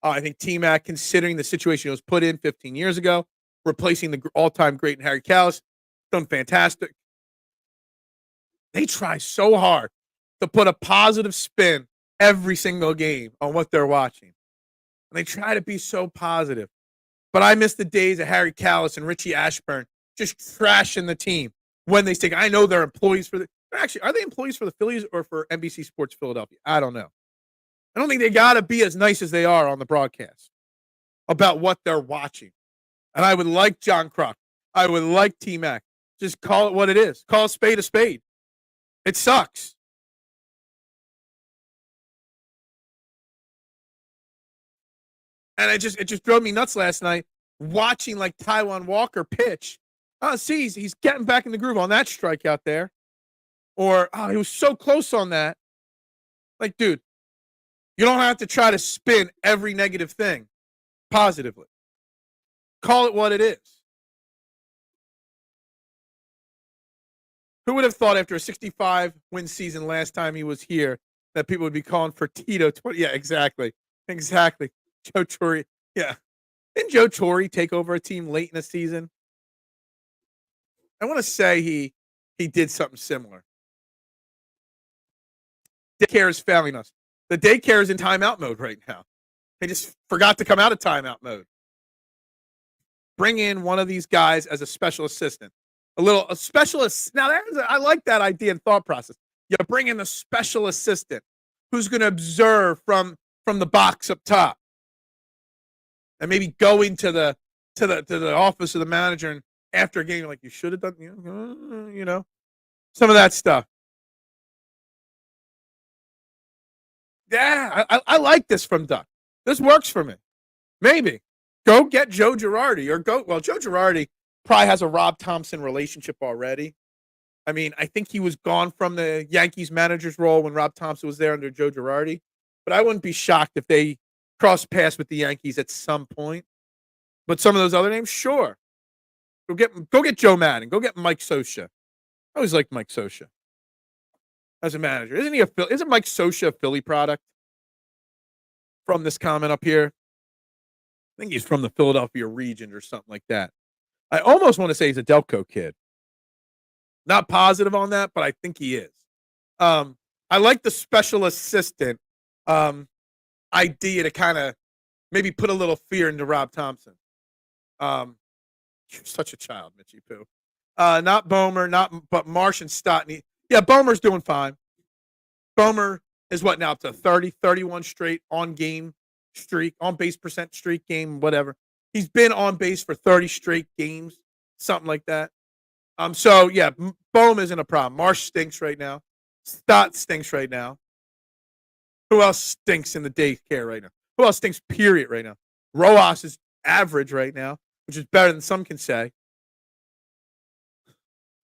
I think T-Mac, considering the situation he was put in 15 years ago, replacing the all-time great Harry Kalas, done fantastic. They try so hard to put a positive spin every single game on what they're watching. And they try to be so positive. But I miss the days of Harry Kalas and Richie Ashburn just trashing the team when they say, I know they're employees for the – actually, are they employees for the Phillies or for NBC Sports Philadelphia? I don't know. I don't think they got to be as nice as they are on the broadcast about what they're watching. And I would like John Kruk. I would like T-Mac. Just call it what it is. Call a spade a spade. It sucks. And it just drove me nuts last night watching like Taijuan Walker pitch. He's getting back in the groove on that strikeout there. Or, he was so close on that. Like, dude, you don't have to try to spin every negative thing positively. Call it what it is. Who would have thought after a 65-win season last time he was here that people would be calling for Tito 20? Yeah, exactly. Joe Torre. Yeah. Didn't Joe Torre take over a team late in the season? I want to say he did something similar. Daycare is failing us. The daycare is in timeout mode right now. They just forgot to come out of timeout mode. Bring in one of these guys as a special assistant. A specialist. Now, I like that idea and thought process. You bring in a special assistant who's going to observe from the box up top. And maybe go into the office of the manager and after a game, like, you should have done, some of that stuff. Yeah, I like this from Duck. This works for me. Maybe. Go get Joe Girardi Joe Girardi probably has a Rob Thomson relationship already. I mean, I think he was gone from the Yankees manager's role when Rob Thomson was there under Joe Girardi. But I wouldn't be shocked if they cross paths with the Yankees at some point. But some of those other names, sure. Go get Joe Madden. Go get Mike Scioscia. I always liked Mike Scioscia as a manager. Isn't Mike Scioscia a Philly product? From this comment up here. I think he's from the Philadelphia region or something like that. I almost want to say he's a Delco kid. Not positive on that, but I think he is. I like the special assistant idea to kind of maybe put a little fear into Rob Thomson. You're such a child, Mitchie Poo. Not Bomer, but Marsh and Stotney. Yeah, Bomer's doing fine. Bomer is what now, up to 30, 31 straight on base percent streak game, whatever. He's been on base for 30 straight games, something like that. So yeah, Bohm isn't a problem. Marsh stinks right now. Stott stinks right now. Who else stinks in the daycare right now? Who else stinks, period, right now? Rojas is average right now, which is better than some can say.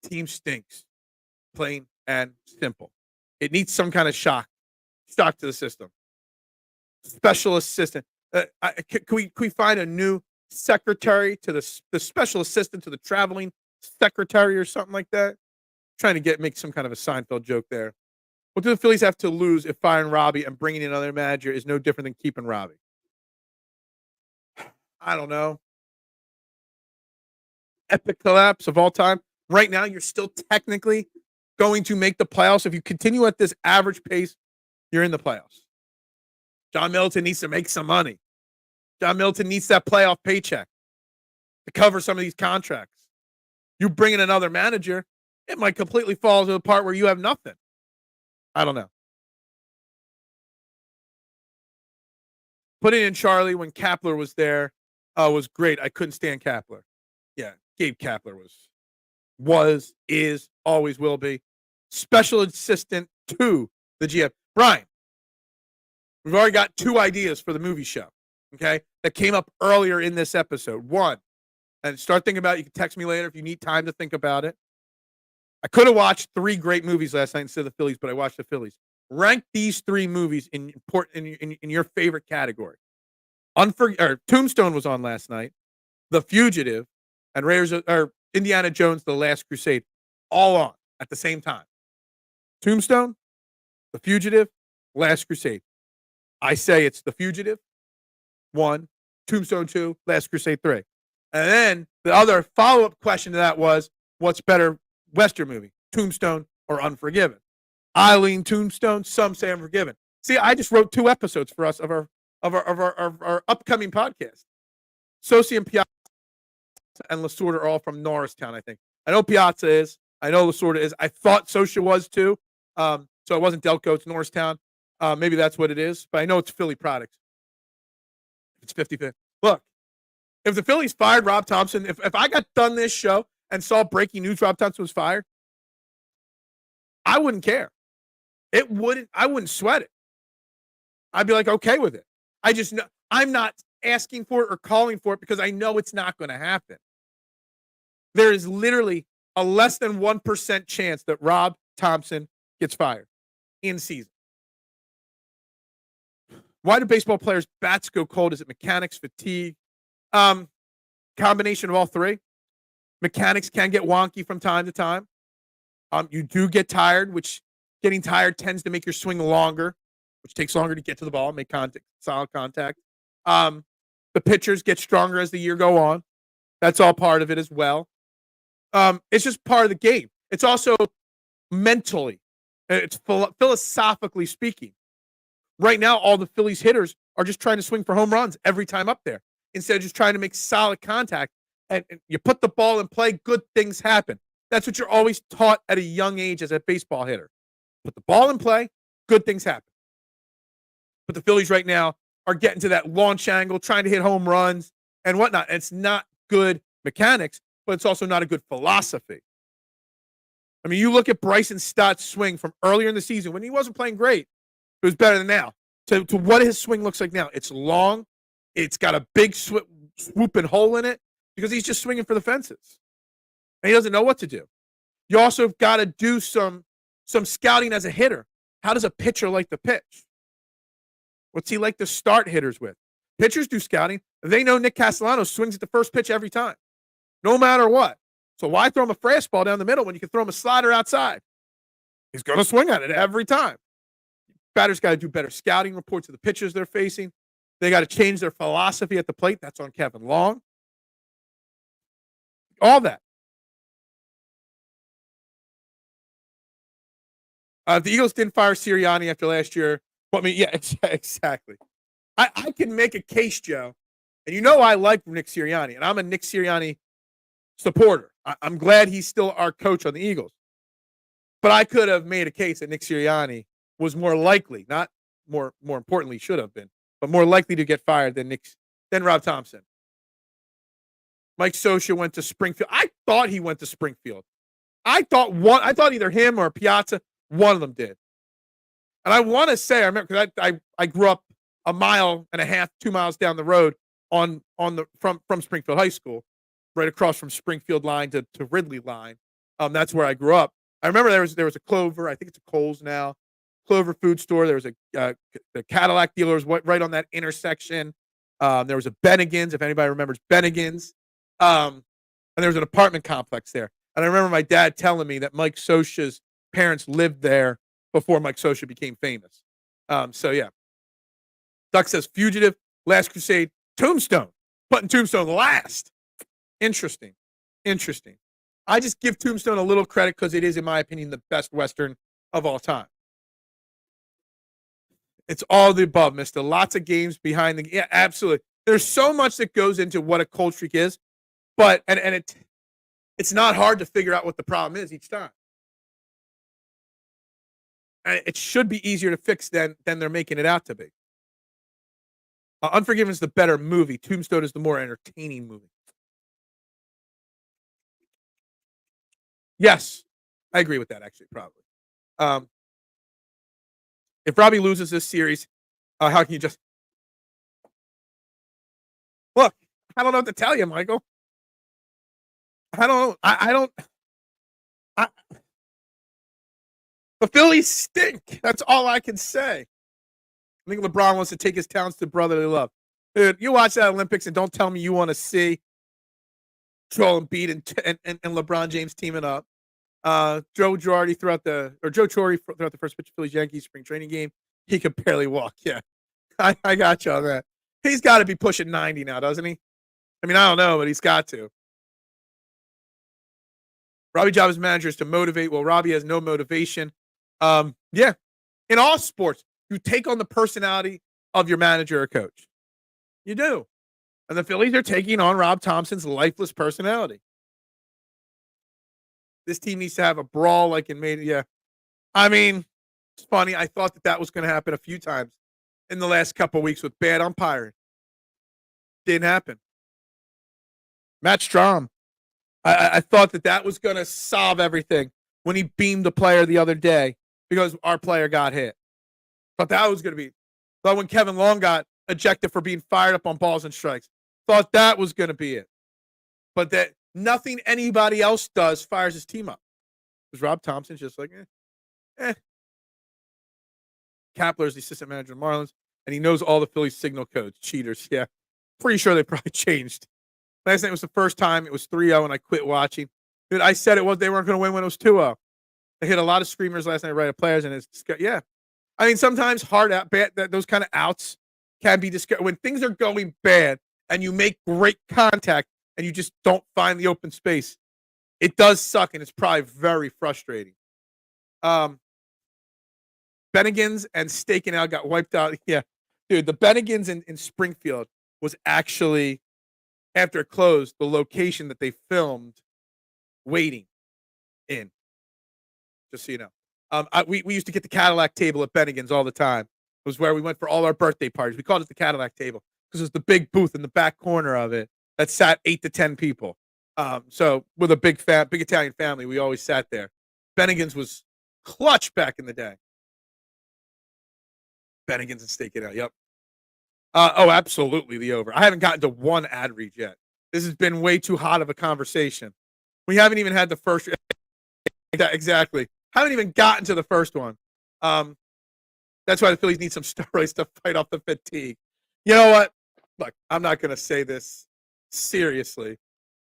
Team stinks. Plain and simple. It needs some kind of shock to the system. Special assistant. Can we find a new secretary to the special assistant to the traveling secretary or something like that? Trying to make some kind of a Seinfeld joke there. What do the Phillies have to lose if firing Robbie and bringing in another manager is no different than keeping Robbie? I don't know. Epic collapse of all time. Right now, you're still technically going to make the playoffs. If you continue at this average pace, you're in the playoffs. John Middleton needs to make some money. John Middleton needs that playoff paycheck to cover some of these contracts. You bring in another manager, it might completely fall to the part where you have nothing. I don't know. Putting in Charlie when Kapler was there was great. I couldn't stand Kapler. Yeah, Gabe Kapler is, always will be. Special assistant to the GM. Brian, we've already got 2 ideas for the movie show, okay, that came up earlier in this episode. 1, and start thinking about it. You can text me later if you need time to think about it. I could have watched 3 great movies last night instead of the Phillies, but I watched the Phillies. Rank these 3 movies in your favorite category. Tombstone was on last night. The Fugitive and Indiana Jones: The Last Crusade, all on at the same time. Tombstone, The Fugitive, Last Crusade. I say it's The Fugitive 1, Tombstone 2, Last Crusade 3. And then the other follow-up question to that was, what's better Western movie, Tombstone or Unforgiven? I lean Tombstone. Some say Unforgiven. See, I just wrote 2 episodes for us of our upcoming podcast. Sosi and Piazza and Lasorda are all from Norristown, I think. I know Piazza is. I know Lasorda is. I thought Socia was too. So it wasn't Delco. It's Norristown. Maybe that's what it is. But I know it's Philly products. It's 50-50. Look, if the Phillies fired Rob Thomson, if I got done this show and saw breaking news Rob Thomson was fired, I wouldn't care. I wouldn't sweat it. I'd be like, okay with it. I just know I'm not asking for it or calling for it because I know it's not going to happen. There is literally a less than 1% chance that Rob Thomson gets fired in season. Why do baseball players' bats go cold? Is it mechanics, fatigue? Combination of all 3. Mechanics can get wonky from time to time. You do get tired, which getting tired tends to make your swing longer, which takes longer to get to the ball, make solid contact. The pitchers get stronger as the year go on. That's all part of it as well. It's just part of the game. It's also mentally, it's philosophically speaking. Right now, all the Phillies hitters are just trying to swing for home runs every time up there instead of just trying to make solid contact. And you put the ball in play, good things happen. That's what you're always taught at a young age as a baseball hitter. Put the ball in play, good things happen. But the Phillies right now are getting to that launch angle, trying to hit home runs and whatnot. And it's not good mechanics, but it's also not a good philosophy. I mean, you look at Bryson Stott's swing from earlier in the season when he wasn't playing great. It was better than now. To what his swing looks like now. It's long. It's got a big swooping hole in it because he's just swinging for the fences. And he doesn't know what to do. You also have got to do some scouting as a hitter. How does a pitcher like to pitch? What's he like to start hitters with? Pitchers do scouting. They know Nick Castellanos swings at the first pitch every time, no matter what. So why throw him a fastball down the middle when you can throw him a slider outside? He's going to swing at it every time. Batters got to do better scouting reports of the pitchers they're facing. They got to change their philosophy at the plate. That's on Kevin Long. All that. If the Eagles didn't fire Sirianni after last year, well, I mean, yeah, exactly. I can make a case, Joe, and you know I like Nick Sirianni, and I'm a Nick Sirianni supporter. I'm glad he's still our coach on the Eagles. But I could have made a case that Nick Sirianni was more likely, not more importantly, should have been, but more likely to get fired than Rob Thomson. Mike Socia went to Springfield. I thought he went to Springfield. I thought either him or Piazza, one of them did. And I want to say, I remember because I grew up a mile and a half, 2 miles down the road from Springfield High School, right across from Springfield line to Ridley line. That's where I grew up. I remember there was a Clover. I think it's a Kohl's now. Clover food store. There was the Cadillac dealers right on that intersection. There was a Bennigan's, if anybody remembers Bennigan's. And there was an apartment complex there. And I remember my dad telling me that Mike Scioscia's parents lived there before Mike Scioscia became famous. So, yeah. Duck says Fugitive, Last Crusade, Tombstone. Putting Tombstone last. Interesting. I just give Tombstone a little credit because it is, in my opinion, the best Western of all time. It's all the above, mister. Lots of games behind the... Yeah, absolutely. There's so much that goes into what a cold streak is, but it's not hard to figure out what the problem is each time. And it should be easier to fix than they're making it out to be. Unforgiven is the better movie. Tombstone is the more entertaining movie. Yes, I agree with that, actually, probably. If Robbie loses this series, how can you just... Look, I don't know what to tell you, Michael. I don't... The Phillies stink. That's all I can say. I think LeBron wants to take his talents to brotherly love. Dude, you watch that Olympics and don't tell me you want to see Joel Embiid and LeBron James teaming up. Joe Girardi throughout the first pitch of Phillies Yankees spring training game, he could barely walk. Yeah, I got you on that. He's got to be pushing 90 now, doesn't he? I mean, I don't know, but he's got to. Robbie's job as manager is to motivate. Well, Robbie has no motivation. Yeah, in all sports, you take on the personality of your manager or coach. You do. And the Phillies are taking on Rob Thomson's lifeless personality. This team needs to have a brawl like in May. Yeah. I mean, it's funny. I thought that was going to happen a few times in the last couple of weeks with bad umpiring. Didn't happen. Matt Strom. I thought that was going to solve everything when he beamed the player the other day because our player got hit. Thought that was going to be. Thought when Kevin Long got ejected for being fired up on balls and strikes. Thought that was going to be it. But that nothing anybody else does fires his team up. Because Rob Thomson's just like, Kapler's the assistant manager of the Marlins, and he knows all the Phillies signal codes. Cheaters, yeah. Pretty sure they probably changed. Last night was the first time. It was 3-0, and I quit watching. Dude, I said they weren't going to win when it was 2-0. They hit a lot of screamers last night right at players, and it's yeah. I mean, sometimes those kind of outs can be discouraged. When things are going bad and you make great contact and you just don't find the open space, it does suck, and it's probably very frustrating. Bennigan's and Staking Out got wiped out. Yeah, dude, the Bennigan's in Springfield was actually, after it closed, the location that they filmed waiting in. Just so you know. We used to get the Cadillac table at Bennigan's all the time. It was where we went for all our birthday parties. We called it the Cadillac table because it was the big booth in the back corner of it that sat 8 to 10 people. So with a big Italian family, we always sat there. Bennigan's was clutch back in the day. Bennigan's and Stake It Out. Yep. Oh, absolutely the over. I haven't gotten to one ad read yet. This has been way too hot of a conversation. We haven't even had the first. Exactly. Haven't even gotten to the first one. That's why the Phillies need some steroids to fight off the fatigue. You know what? Look, I'm not going to say this seriously,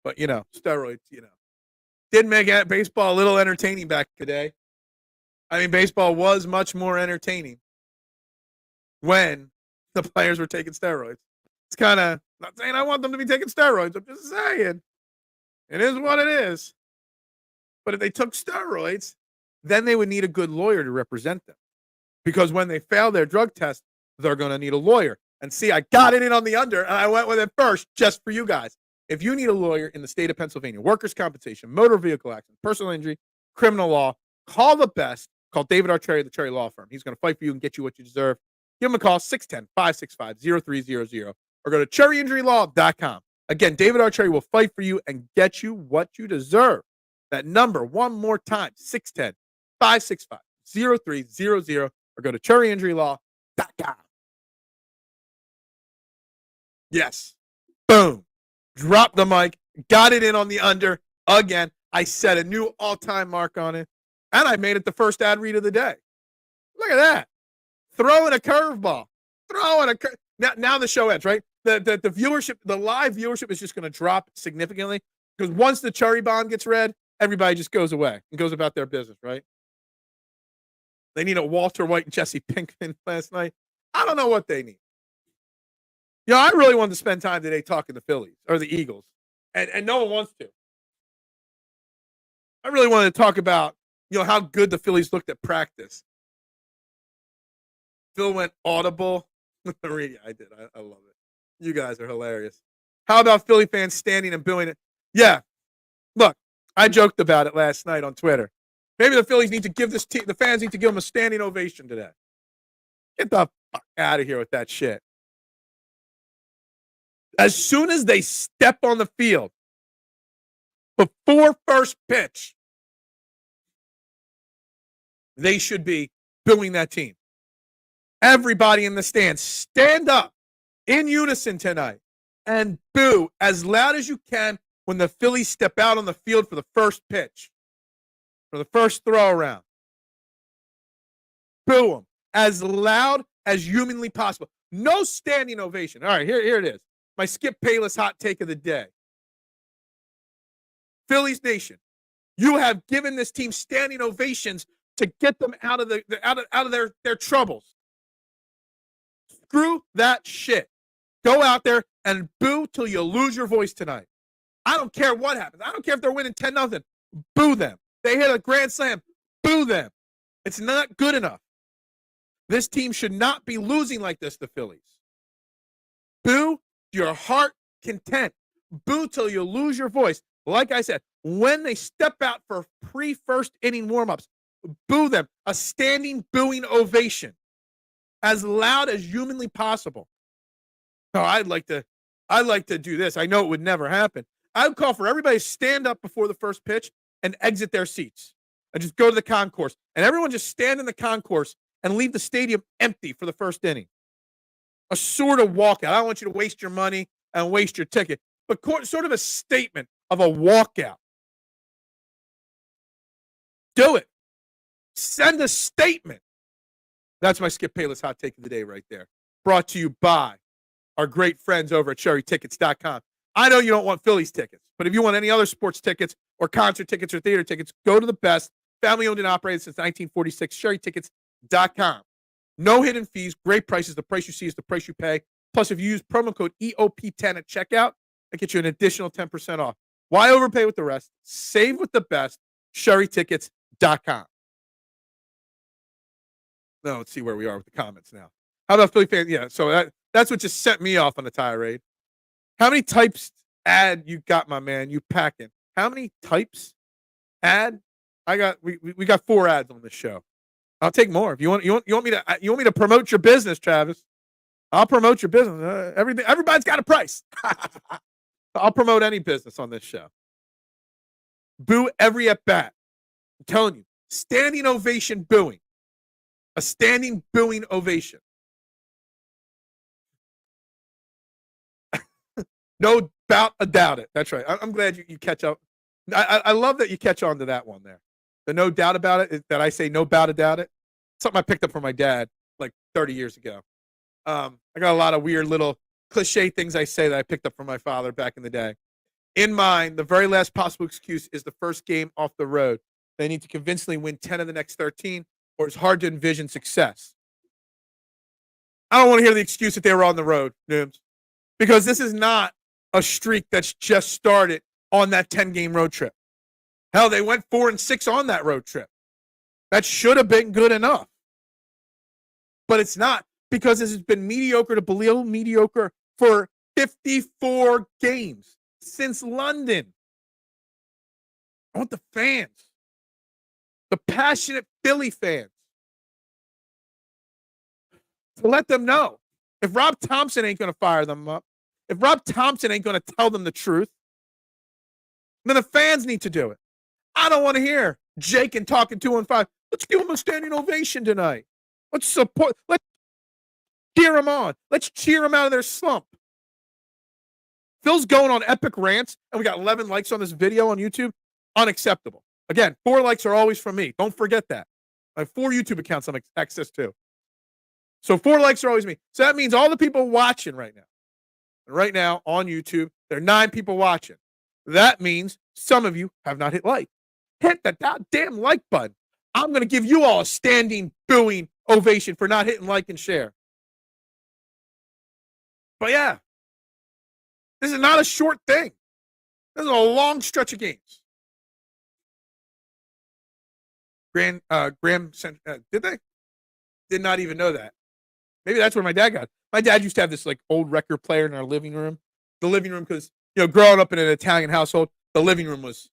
but, steroids, did make baseball a little entertaining back today. I mean, baseball was much more entertaining when the players were taking steroids. It's kind of, not saying I want them to be taking steroids. I'm just saying it is what it is. But if they took steroids, then they would need a good lawyer to represent them. Because when they fail their drug test, they're going to need a lawyer. And see, I got it in on the under, and I went with it first just for you guys. If you need a lawyer in the state of Pennsylvania, workers' compensation, motor vehicle accident, personal injury, criminal law, call the best. Call David Archerry of the Cherry Law Firm. He's going to fight for you and get you what you deserve. Give him a call, 610-565-0300, or go to cherryinjurylaw.com. Again, David Archerry will fight for you and get you what you deserve. That number, one more time, 610-565-0300, or go to cherryinjurylaw.com. Yes. Boom. Drop the mic. Got it in on the under again. I set a new all-time mark on it. And I made it the first ad read of the day. Look at that. Throwing a curveball. Now the show ends, right? The viewership, the live viewership is just going to drop significantly because once the cherry bomb gets read, everybody just goes away and goes about their business, right? They need a Walter White and Jesse Pinkman last night. I don't know what they need. I really wanted to spend time today talking to Phillies or the Eagles, and no one wants to. I really wanted to talk about, how good the Phillies looked at practice. Phil went audible. I did. I love it. You guys are hilarious. How about Philly fans standing and booing it? Yeah. Look, I joked about it last night on Twitter. Maybe the Phillies need to give the fans need to give them a standing ovation today. Get the fuck out of here with that shit. As soon as they step on the field, before first pitch, they should be booing that team. Everybody in the stands, stand up in unison tonight and boo as loud as you can when the Phillies step out on the field for the first pitch, for the first throw around. Boo them as loud as humanly possible. No standing ovation. All right, here it is. My Skip Bayless hot take of the day. Phillies Nation, you have given this team standing ovations to get them out of their troubles. Screw that shit. Go out there and boo till you lose your voice tonight. I don't care what happens. I don't care if they're winning 10-0. Boo them. They hit a grand slam. Boo them. It's not good enough. This team should not be losing like this, the Phillies. Boo your heart content. Boo till you lose your voice. Like I said, when they step out for pre-first inning warm-ups, boo them. A standing booing ovation. As loud as humanly possible. Oh, I'd like to do this. I know it would never happen. I would call for everybody to stand up before the first pitch and exit their seats. And just go to the concourse. And everyone just stand in the concourse and leave the stadium empty for the first inning. A sort of walkout. I don't want you to waste your money and waste your ticket. But sort of a statement of a walkout. Do it. Send a statement. That's my Skip Bayless hot take of the day right there. Brought to you by our great friends over at cherrytickets.com. I know you don't want Phillies tickets, but if you want any other sports tickets or concert tickets or theater tickets, go to the best. Family-owned and operated since 1946, cherrytickets.com. No hidden fees, great prices. The price you see is the price you pay. Plus, if you use promo code EOP10 at checkout, that gets you an additional 10% off. Why overpay with the rest? Save with the best. cherrytickets.com. No, let's see where we are with the comments now. How about Philly fans? Yeah, so that's what just set me off on the tirade. How many types ad you got, my man? You packing? How many types ad? We got 4 ads on this show. I'll take more if you want me to promote your business, Travis. I'll promote your business. Everybody's got a price. I'll promote any business on this show. Boo every at bat. I'm telling you, standing ovation booing. A standing booing ovation. No doubt about it. That's right. I'm glad you catch up. I love that you catch on to that one there. The no doubt about it is that I say no doubt about it. Something I picked up from my dad like 30 years ago. I got a lot of weird little cliche things I say that I picked up from my father back in the day. In mind, the very last possible excuse is the first game off the road. They need to convincingly win 10 of the next 13, or it's hard to envision success. I don't want to hear the excuse that they were on the road, Nooms, because this is not a streak that's just started on that 10-game road trip. Hell, they went 4-6 on that road trip. That should have been good enough. But it's not, because this has been mediocre to below mediocre for 54 games since London. I want the fans, the passionate Philly fans, to let them know if Rob Thomson ain't going to fire them up, if Rob Thomson ain't going to tell them the truth, then the fans need to do it. I don't want to hear Jake and talking 2-5. Let's give them a standing ovation tonight. Let's support. Let's cheer them on. Let's cheer them out of their slump. Phil's going on epic rants, and we got 11 likes on this video on YouTube. Unacceptable. Again, 4 likes are always from me. Don't forget that. I have 4 YouTube accounts I'm access to. So 4 likes are always me. So that means all the people watching right now on YouTube, there are 9 people watching. That means some of you have not hit like. Hit the goddamn like button. I'm going to give you all a standing, booing ovation for not hitting like and share. But yeah, this is not a short thing. This is a long stretch of games. Graham did they? Did not even know that. Maybe that's where my dad got it. My dad used to have this like old record player in our living room. The living room, because growing up in an Italian household, the living room was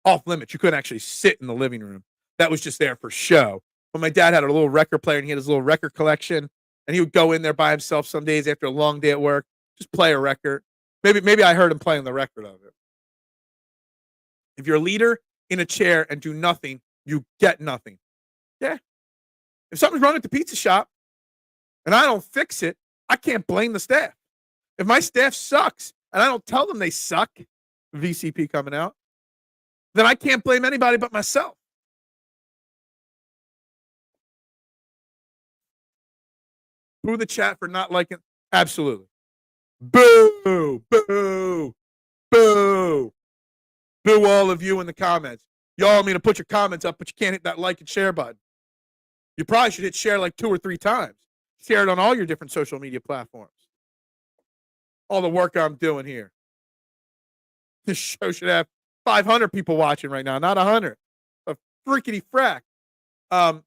off limits. You couldn't actually sit in the living room. That was just there for show. But my dad had a little record player, and he had his little record collection, and he would go in there by himself some days after a long day at work, just play a record. Maybe I heard him playing the record of it. If you're a leader in a chair and do nothing, you get nothing. Yeah. If something's wrong at the pizza shop and I don't fix it, I can't blame the staff. If my staff sucks and I don't tell them they suck, VCP coming out, then I can't blame anybody but myself. Boo the chat for not liking. Absolutely. Boo, boo, boo. Boo all of you in the comments. Y'all want me to put your comments up, but you can't hit that like and share button. You probably should hit share like 2 or 3 times. Share it on all your different social media platforms. All the work I'm doing here. This show should have 500 people watching right now, not 100. A frickety frack.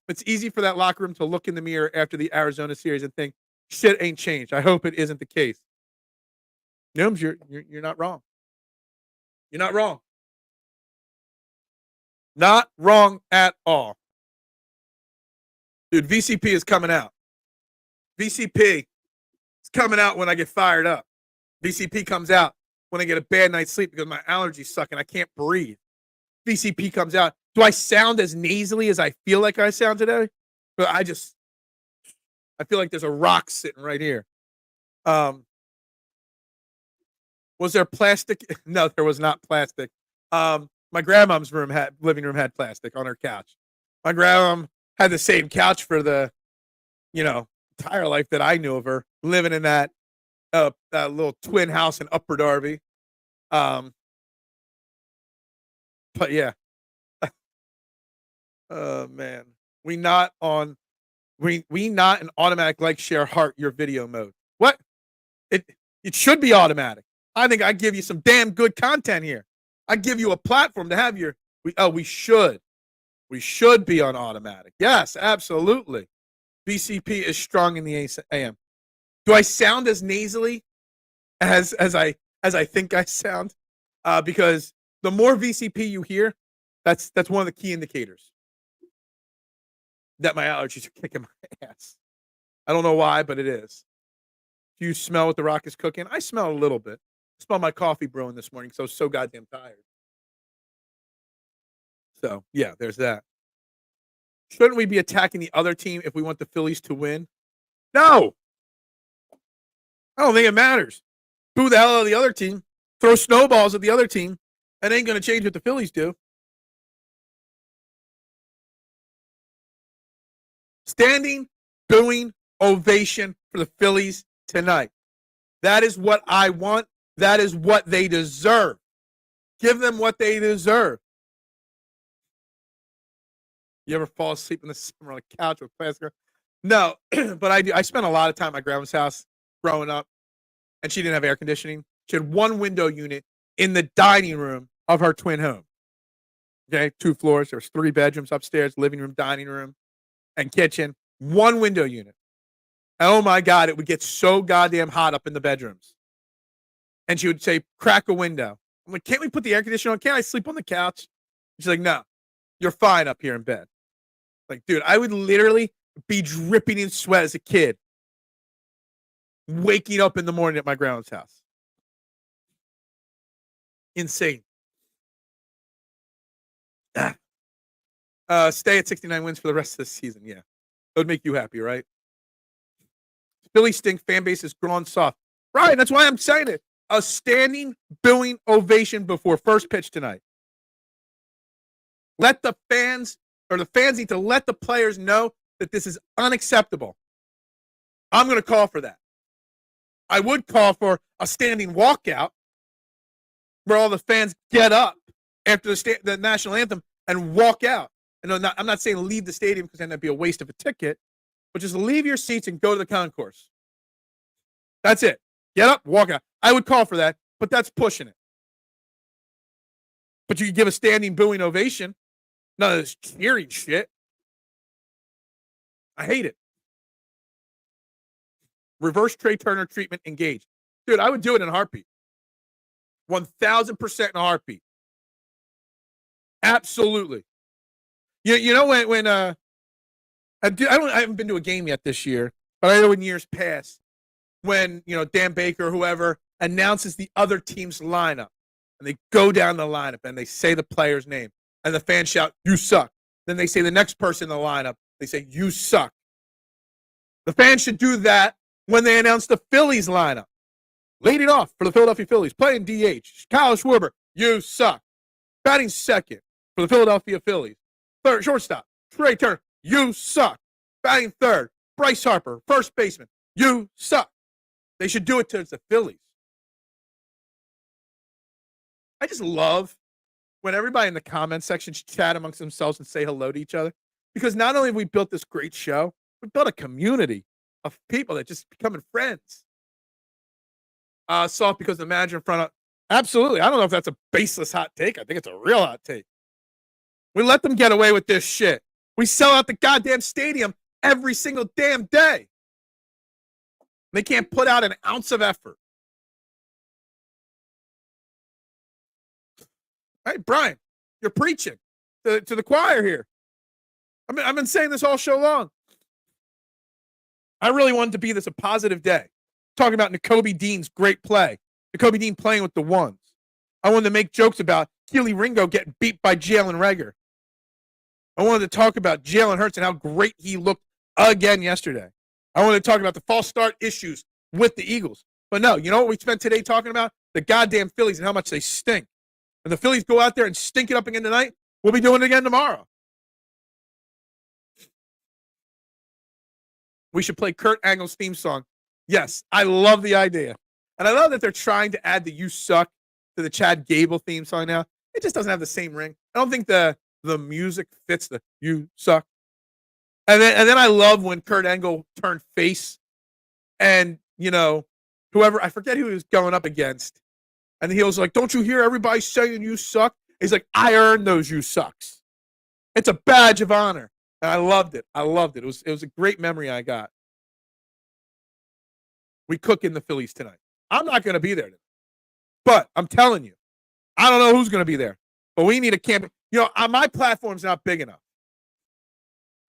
It's easy for that locker room to look in the mirror after the Arizona series and think shit ain't changed. I hope it isn't the case. Nooms, you're not wrong. You're not wrong. Not wrong at all. Dude, VCP is coming out. VCP is coming out when I get fired up. VCP comes out when I get a bad night's sleep because my allergies suck and I can't breathe. VCP comes out. Do I sound as nasally as I feel like I sound today? But I feel like there's a rock sitting right here. Was there plastic? No, there was not plastic. My grandmom's living room had plastic on her couch. My grandmom had the same couch for the, entire life that I knew of her, living in that little twin house in Upper Darby. But yeah. Oh man. We not an automatic like, share, heart your video mode. What? It should be automatic. I think I give you some damn good content here. I give you a platform to have we should. We should be on automatic. Yes, absolutely. VCP is strong in the AM. Do I sound as nasally as I think I sound? Because the more VCP you hear, that's one of the key indicators that my allergies are kicking my ass. I don't know why, but it is. Do you smell what the rock is cooking? I smell a little bit. I smell my coffee brewing this morning because I was so goddamn tired. So, yeah, there's that. Shouldn't we be attacking the other team if we want the Phillies to win? No. I don't think it matters. Boo the hell out of the other team. Throw snowballs at the other team. That ain't going to change what the Phillies do. Standing, booing, ovation for the Phillies tonight. That is what I want. That is what they deserve. Give them what they deserve. You ever fall asleep in the summer on a couch with plastic? No, but I do. I spent a lot of time at my grandma's house growing up, and she didn't have air conditioning. She had one window unit in the dining room of her twin home. Okay, 2 floors. There was 3 bedrooms upstairs, living room, dining room, and kitchen. One window unit. Oh my God, it would get so goddamn hot up in the bedrooms. And she would say, crack a window. I'm like, can't we put the air conditioner on? Can't I sleep on the couch? She's like, no, you're fine up here in bed. Like, dude, I would literally be dripping in sweat as a kid, waking up in the morning at my grandma's house. Insane. Stay at 69 wins for the rest of the season. Yeah. That would make you happy, right? Philly stink. Fan base is grown soft. Right. That's why I'm saying it. a standing booing ovation before first pitch tonight. Let the fans need to let the players know that this is unacceptable. I'm going to call for that. I would call for a standing walkout where all the fans get up after the national anthem and walk out. And I'm not saying leave the stadium because then that'd be a waste of a ticket, but just leave your seats and go to the concourse. That's it. Get up, walk out. I would call for that, but that's pushing it. But you could give a standing booing ovation. None of this cheering shit. I hate it. Reverse Trey Turner treatment engaged. Dude, I would do it in a heartbeat. 1,000% in a heartbeat. Absolutely. You know when I haven't been to a game yet this year, but I know in years past when Dan Baker or whoever announces the other team's lineup and they go down the lineup and they say the player's name and the fans shout, "You suck." Then they say the next person in the lineup, they say, "You suck." The fans should do that when they announce the Phillies lineup. Lead it off for the Philadelphia Phillies, playing DH, Kyle Schwarber, "You suck." Batting second for the Philadelphia Phillies. Third, shortstop, Trey Turner, "You suck." Batting third, Bryce Harper, first baseman, "You suck." They should do it to the Phillies. I just love when everybody in the comment section chat amongst themselves and say hello to each other. Because not only have we built this great show, we built a community of people that just becoming friends. Soft because the manager in front of... Absolutely. I don't know if that's a baseless hot take. I think it's a real hot take. We let them get away with this shit. We sell out the goddamn stadium every single damn day. They can't put out an ounce of effort. Hey, Brian, you're preaching to the choir here. I've been saying this all show long. I really wanted to be this a positive day. Talking about Nakobe Dean's great play. Nakobe Dean playing with the ones. I wanted to make jokes about Keely Ringo getting beat by Jalen Reagor. I wanted to talk about Jalen Hurts and how great he looked again yesterday. I wanted to talk about the false start issues with the Eagles. But no, you know what we spent today talking about? The goddamn Phillies and how much they stink. And the Phillies go out there and stink it up again tonight. We'll be doing it again tomorrow. We should play Kurt Angle's theme song. Yes, I love the idea. And I love that they're trying to add the "You Suck" to the Chad Gable theme song now. It just doesn't have the same ring. I don't think the music fits the "You Suck." And then I love when Kurt Angle turned face and, whoever, I forget who he was going up against. And he was like, "Don't you hear everybody saying you suck?" He's like, "I earned those you sucks." It's a badge of honor. And I loved it. It was a great memory I got. We cook in the Phillies tonight. I'm not going to be there tonight. But I'm telling you, I don't know who's going to be there. But we need a campaign. My platform's not big enough.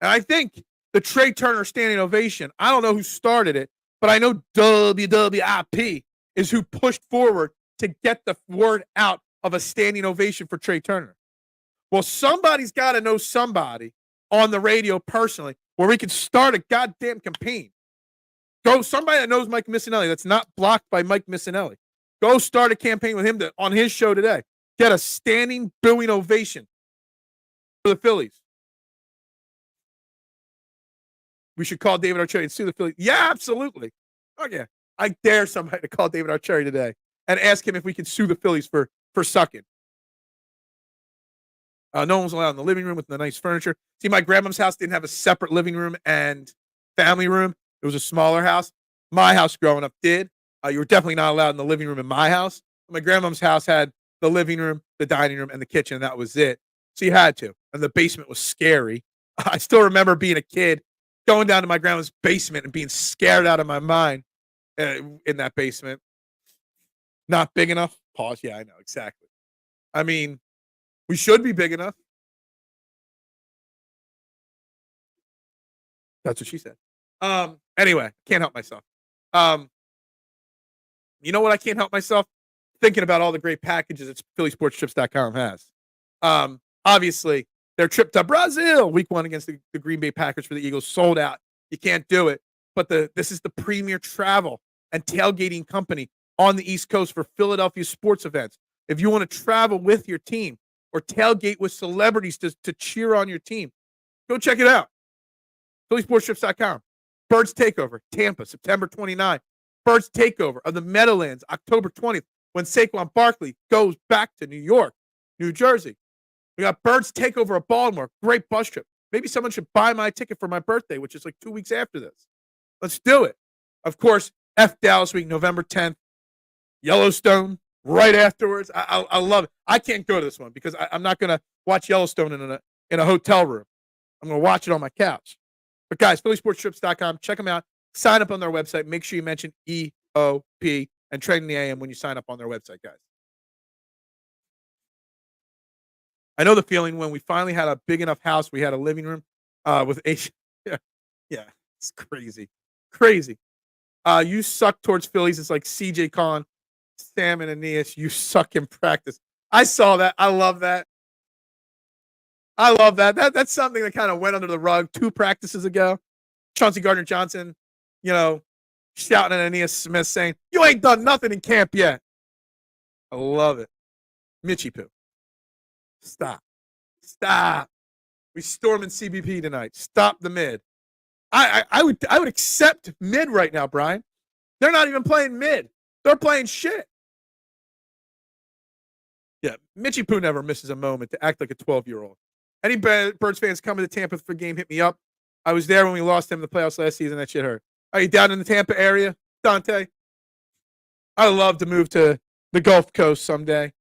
And I think the Trey Turner standing ovation, I don't know who started it, but I know WWIP is who pushed forward to get the word out of a standing ovation for Trey Turner. Well, somebody's got to know somebody on the radio personally where we can start a goddamn campaign. Go, somebody that knows Mike Missinelli that's not blocked by Mike Missinelli. Go start a campaign with him on his show today. Get a standing booing ovation for the Phillies. We should call David Archeri and sue the Phillies. Yeah, absolutely. Oh, yeah. I dare somebody to call David Archeri today and ask him if we can sue the Phillies for sucking. No one was allowed in the living room with the nice furniture. See, my grandma's house didn't have a separate living room and family room. It was a smaller house. My house growing up did. You were definitely not allowed in the living room in my house. My grandma's house had the living room, the dining room, and the kitchen. And that was it. So you had to. And the basement was scary. I still remember being a kid, going down to my grandma's basement and being scared out of my mind in that basement. Not big enough? Pause. Yeah, I know. Exactly. I mean, we should be big enough. That's what she said. Anyway, can't help myself. You know what I can't help myself? Thinking about all the great packages that PhillySportsTrips.com has. Obviously, their trip to Brazil, week 1 against the Green Bay Packers for the Eagles, sold out. You can't do it. But this is the premier travel and tailgating company on the East Coast for Philadelphia sports events. If you want to travel with your team or tailgate with celebrities to cheer on your team, go check it out. PhillySportsTrips.com. Birds Takeover, Tampa, September 29th. Birds Takeover of the Meadowlands, October 20th, when Saquon Barkley goes back to New York, New Jersey. We got Birds Takeover of Baltimore, great bus trip. Maybe someone should buy my ticket for my birthday, which is like 2 weeks after this. Let's do it. Of course, F Dallas Week, November 10th. Yellowstone, right afterwards. I love it. I can't go to this one because I'm not going to watch Yellowstone in a hotel room. I'm going to watch it on my couch. But guys, PhillySportsTrips.com. Check them out. Sign up on their website. Make sure you mention EOP and Trending the AM when you sign up on their website, guys. I know the feeling when we finally had a big enough house. We had a living room with H. Yeah, it's crazy. Crazy. You suck towards Phillies. It's like CJ Kahn, Sam, and Aeneas. You suck in practice. I saw that. I love that. I love that. That's something that kind of went under the rug 2 practices ago. Chauncey Gardner-Johnson, shouting at Aeneas Smith saying, "You ain't done nothing in camp yet." I love it. Mitchie Poo. Stop. We storming CBP tonight. Stop the mid. I would accept mid right now, Brian. They're not even playing mid. They're playing shit. Yeah, Mitchie Poo never misses a moment to act like a 12-year-old. Any Birds fans coming to Tampa for the game, hit me up. I was there when we lost them in the playoffs last season. That shit hurt. Are you down in the Tampa area, Dante? I would love to move to the Gulf Coast someday.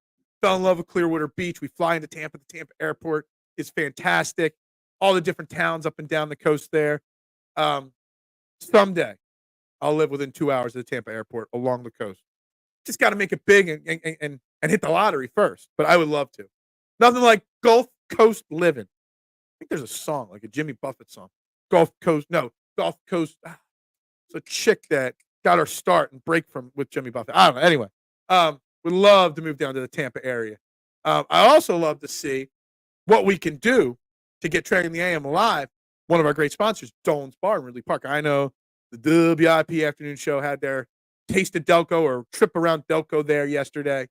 Fell in love with Clearwater Beach. We fly into Tampa. The Tampa airport is fantastic. All the different towns up and down the coast there. Someday, I'll live within 2 hours of the Tampa airport along the coast. Just got to make it big and hit the lottery first. But I would love to. Nothing like Gulf Coast living. I think there's a song, like a Jimmy Buffett song. Gulf Coast. It's a chick that got her start and break with Jimmy Buffett. I don't know. Anyway, would love to move down to the Tampa area. I also love to see what we can do to get Trending the AM alive. One of our great sponsors, Dolan's Bar in Ridley Park. I know the WIP afternoon show had their taste of Delco or trip around Delco there yesterday.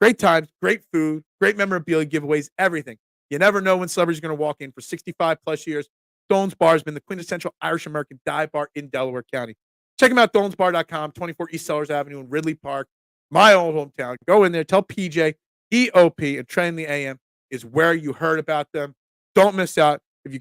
Great times, great food, great memorabilia giveaways, everything. You never know when celebrities are going to walk in. For 65 plus years, Dolan's Bar has been the quintessential Irish American dive bar in Delaware County. Check them out, dolansbar.com, 24 East Sellers Avenue in Ridley Park, my old hometown. Go in there, tell PJ, EOP, and Trending the AM is where you heard about them. Don't miss out. If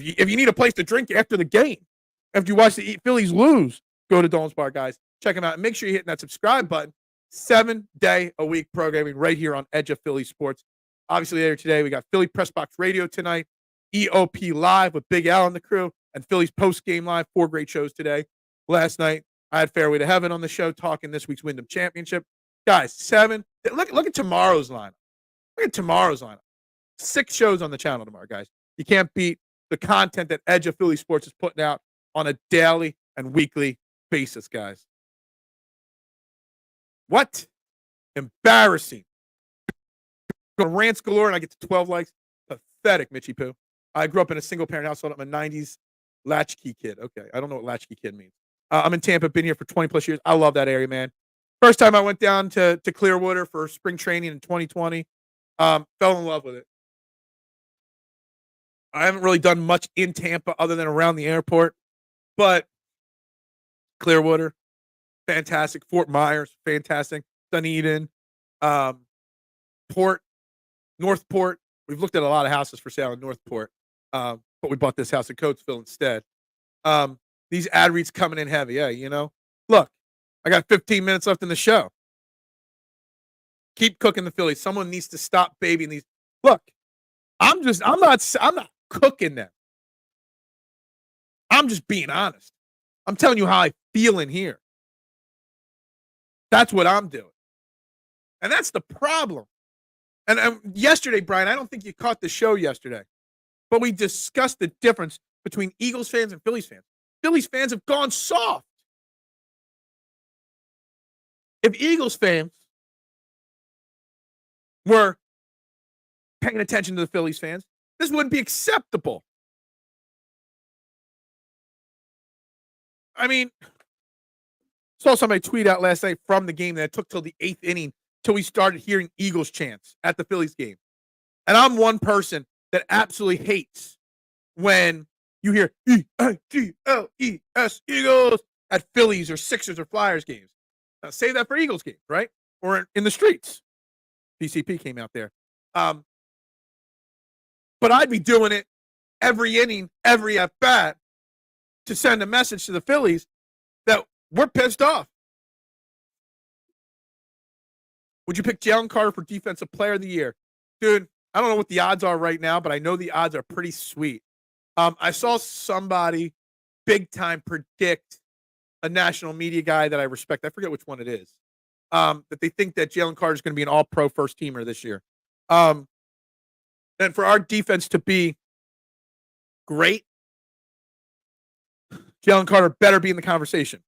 you need a place to drink after the game, after you watch the Phillies lose, go to Dolan's Bar, guys. Check them out. And make sure you're hitting that subscribe button. 7-day-a-week programming right here on Edge of Philly Sports. Obviously, later today, we got Philly Press Box Radio tonight, EOP Live with Big Al and the crew, and Phillies Post Game Live. 4 great shows today. Last night, I had Fairway to Heaven on the show talking this week's Wyndham Championship. Guys, 7. Look at tomorrow's lineup. Look at tomorrow's lineup. 6 shows on the channel tomorrow, guys. You can't beat the content that Edge of Philly Sports is putting out on a daily and weekly basis, guys. What? Embarrassing. Going rants galore and I get to 12 likes. Pathetic, Mitchie Poo. I grew up in a single-parent household. I'm a 90s latchkey kid. Okay, I don't know what latchkey kid means. I'm in Tampa, been here for 20-plus years. I love that area, man. First time I went down to Clearwater for spring training in 2020. Fell in love with it. I haven't really done much in Tampa other than around the airport. But Clearwater, fantastic. Fort Myers, fantastic. Dunedin, Northport. We've looked at a lot of houses for sale in Northport, but we bought this house in Coatesville instead. These ad reads coming in heavy. Yeah, Look, I got 15 minutes left in the show. Keep cooking the Phillies. Someone needs to stop babying these. Look, I'm not cooking them. I'm just being honest. I'm telling you how I feel in here. That's what I'm doing. And that's the problem. And yesterday, Brian, I don't think you caught the show yesterday, but we discussed the difference between Eagles fans and Phillies fans. Phillies fans have gone soft. If Eagles fans were paying attention to the Phillies fans, this wouldn't be acceptable. I mean, Saw somebody tweet out last night from the game that it took till the 8th inning till we started hearing Eagles chants at the Phillies game. And I'm one person that absolutely hates when you hear E-I-G-L-E-S, Eagles, at Phillies or Sixers or Flyers games. Now, say that for Eagles games, right? Or in the streets. PCP came out there. But I'd be doing it every inning, every at-bat to send a message to the Phillies that we're pissed off. Would you pick Jalen Carter for Defensive Player of the Year? Dude, I don't know what the odds are right now, but I know the odds are pretty sweet. I saw somebody big time predict a national media guy that I respect. I forget which one it is. That they think that Jalen Carter is going to be an all-pro first teamer this year. And for our defense to be great, Jalen Carter better be in the conversation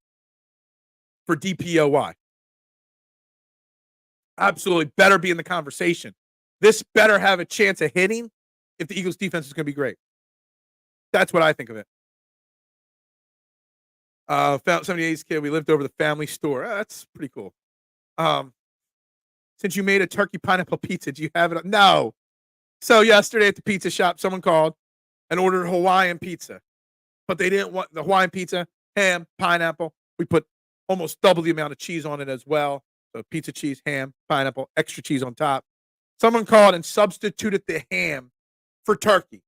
for DPOY. Absolutely better be in the conversation. This better have a chance of hitting if the Eagles defense is going to be great. That's what I think of it. 78's kid, we lived over the family store. That's pretty cool. Since you made a turkey pineapple pizza, do you have it? No. So yesterday at the pizza shop, someone called and ordered Hawaiian pizza. But they didn't want the Hawaiian pizza, ham, pineapple. We put almost double the amount of cheese on it as well. So pizza, cheese, ham, pineapple, extra cheese on top. Someone called and substituted the ham for turkey.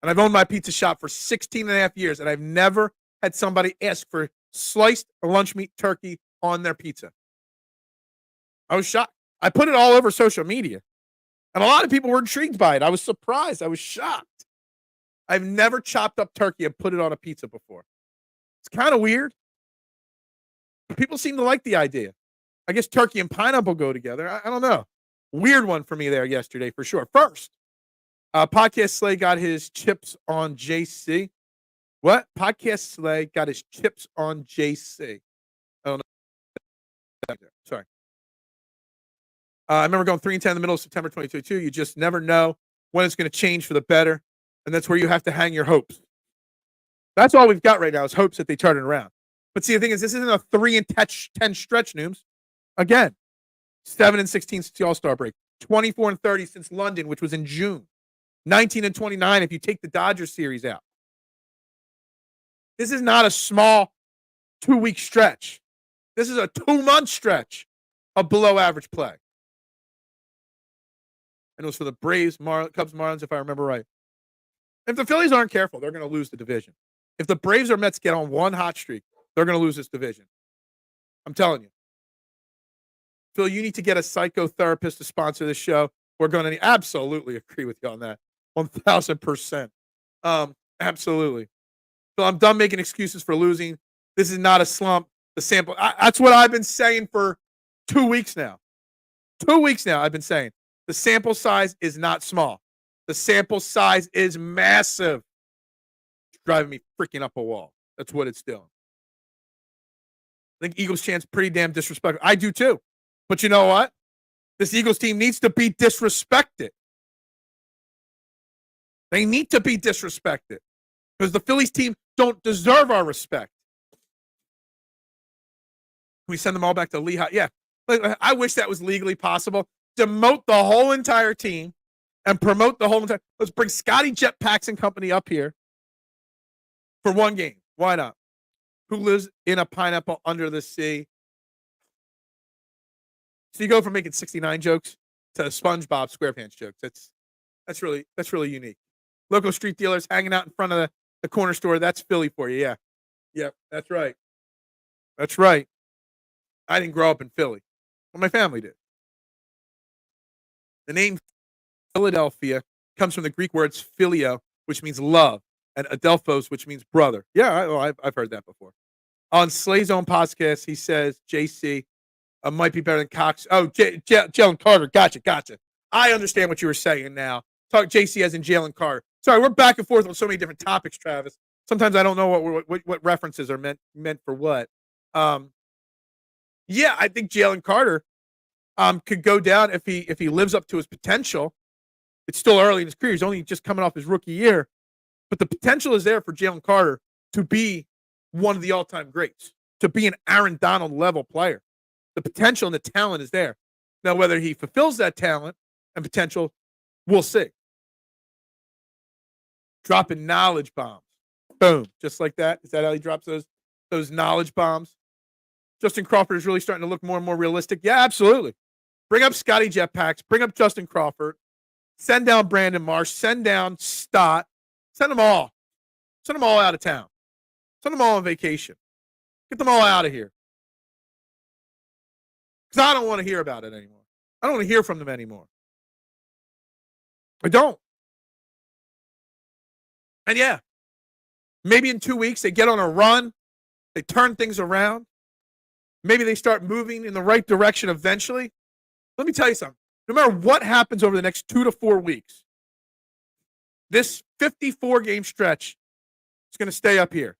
And I've owned my pizza shop for 16 and a half years, and I've never had somebody ask for sliced lunch meat turkey on their pizza. I was shocked. I put it all over social media, and a lot of people were intrigued by it. I was surprised. I was shocked. I've never chopped up turkey and put it on a pizza before. It's kind of weird. People seem to like the idea. I guess turkey and pineapple go together. I don't know. Weird one for me there yesterday for sure. First, Podcast Slay got his chips on JC. What? Podcast Slay got his chips on JC. I don't know. Sorry. I remember going 3-10 in the middle of September 2022. You just never know when it's going to change for the better. And that's where you have to hang your hopes. That's all we've got right now is hopes that they turn it around. But see, the thing is, this isn't a 3-10 stretch, Nooms. Again, 7-16 since the All-Star break. 24-30 since London, which was in June. 19-29 if you take the Dodgers series out. This is not a small 2-week stretch. This is a 2-month stretch of below-average play. And it was for the Braves, Cubs, Marlins, if I remember right. If the Phillies aren't careful, they're going to lose the division. If the Braves or Mets get on one hot streak, they're going to lose this division. I'm telling you. Phil, you need to get a psychotherapist to sponsor this show. We're going to absolutely agree with you on that. 1,000%. Absolutely. Phil, I'm done making excuses for losing. This is not a slump. The sample. That's what I've been saying for 2 weeks now. 2 weeks now I've been saying. The sample size is not small. The sample size is massive. It's driving me freaking up a wall. That's what it's doing. I think Eagles chant's pretty damn disrespectful. I do too. But you know what? This Eagles team needs to be disrespected. They need to be disrespected. Because the Phillies team don't deserve our respect. We send them all back to Lehigh. Yeah. I wish that was legally possible. Demote the whole entire team and promote the whole entire. Let's bring Scotty Jetpacks and company up here for one game. Why not? Who lives in a pineapple under the sea? So you go from making 69 jokes to SpongeBob SquarePants jokes. That's really unique. Local street dealers hanging out in front of the corner store. That's Philly for you. Yeah. Yep. That's right. That's right. I didn't grow up in Philly. Well, my family did. The name Philadelphia comes from the Greek words phileo, which means love, and adelphos, which means brother. Yeah, I've heard that before. On Slay's own podcast, he says JC might be better than Cox. Oh, Jalen Carter. Gotcha. I understand what you were saying now. Talk JC as in Jalen Carter. Sorry, we're back and forth on so many different topics, Travis. Sometimes I don't know what references are meant for what. Yeah, I think Jalen Carter could go down if he lives up to his potential. It's still early in his career. He's only just coming off his rookie year. But the potential is there for Jalen Carter to be one of the all-time greats. to be an Aaron Donald level player. The potential and the talent is there. Now, whether he fulfills that talent and potential, we'll see. Dropping knowledge bombs. Boom. Just like that. Is that how he drops those knowledge bombs? Justin Crawford is really starting to look more and more realistic. Yeah, absolutely. Bring up Scotty Jetpacks. Bring up Justin Crawford. Send down Brandon Marsh. Send down Stott. Send them all. Send them all out of town. Send them all on vacation. Get them all out of here. Because I don't want to hear about it anymore. I don't want to hear from them anymore. I don't. And yeah, maybe in 2 weeks they get on a run. They turn things around. Maybe they start moving in the right direction eventually. Let me tell you something. No matter what happens over the next 2 to 4 weeks, this 54-game stretch is going to stay up here.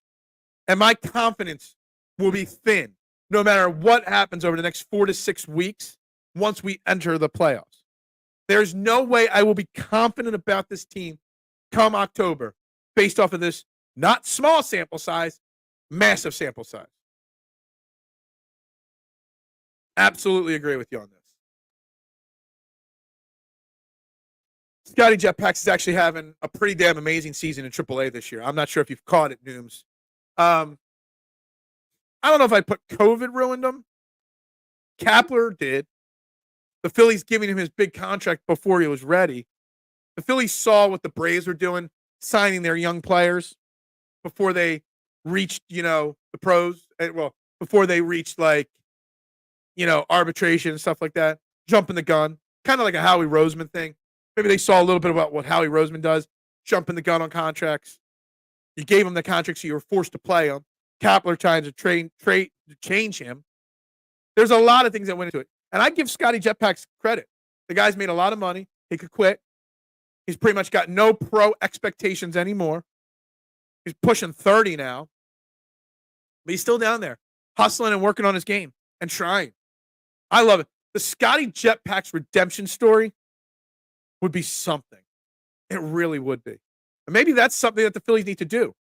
And my confidence will be thin no matter what happens over the next 4 to 6 weeks once we enter the playoffs. There's no way I will be confident about this team come October based off of this not small sample size, massive sample size. Absolutely agree with you on this. Scotty Jetpacks is actually having a pretty damn amazing season in AAA this year. I'm not sure if you've caught it, Nooms. I don't know if I put COVID ruined him. Kapler did. The Phillies giving him his big contract before he was ready. The Phillies saw what the Braves were doing, signing their young players before they reached, the pros. Well, before they reached, arbitration and stuff like that. Jumping the gun. Kind of like a Howie Roseman thing. Maybe they saw a little bit about what Howie Roseman does, jumping the gun on contracts. You gave him the contract, so you were forced to play him. Kapler trying to change him. There's a lot of things that went into it. And I give Scotty Jetpacks credit. The guy's made a lot of money. He could quit. He's pretty much got no pro expectations anymore. He's pushing 30 now. But he's still down there, hustling and working on his game and trying. I love it. The Scotty Jetpacks redemption story would be something. It really would be. And maybe that's something that the Phillies need to do.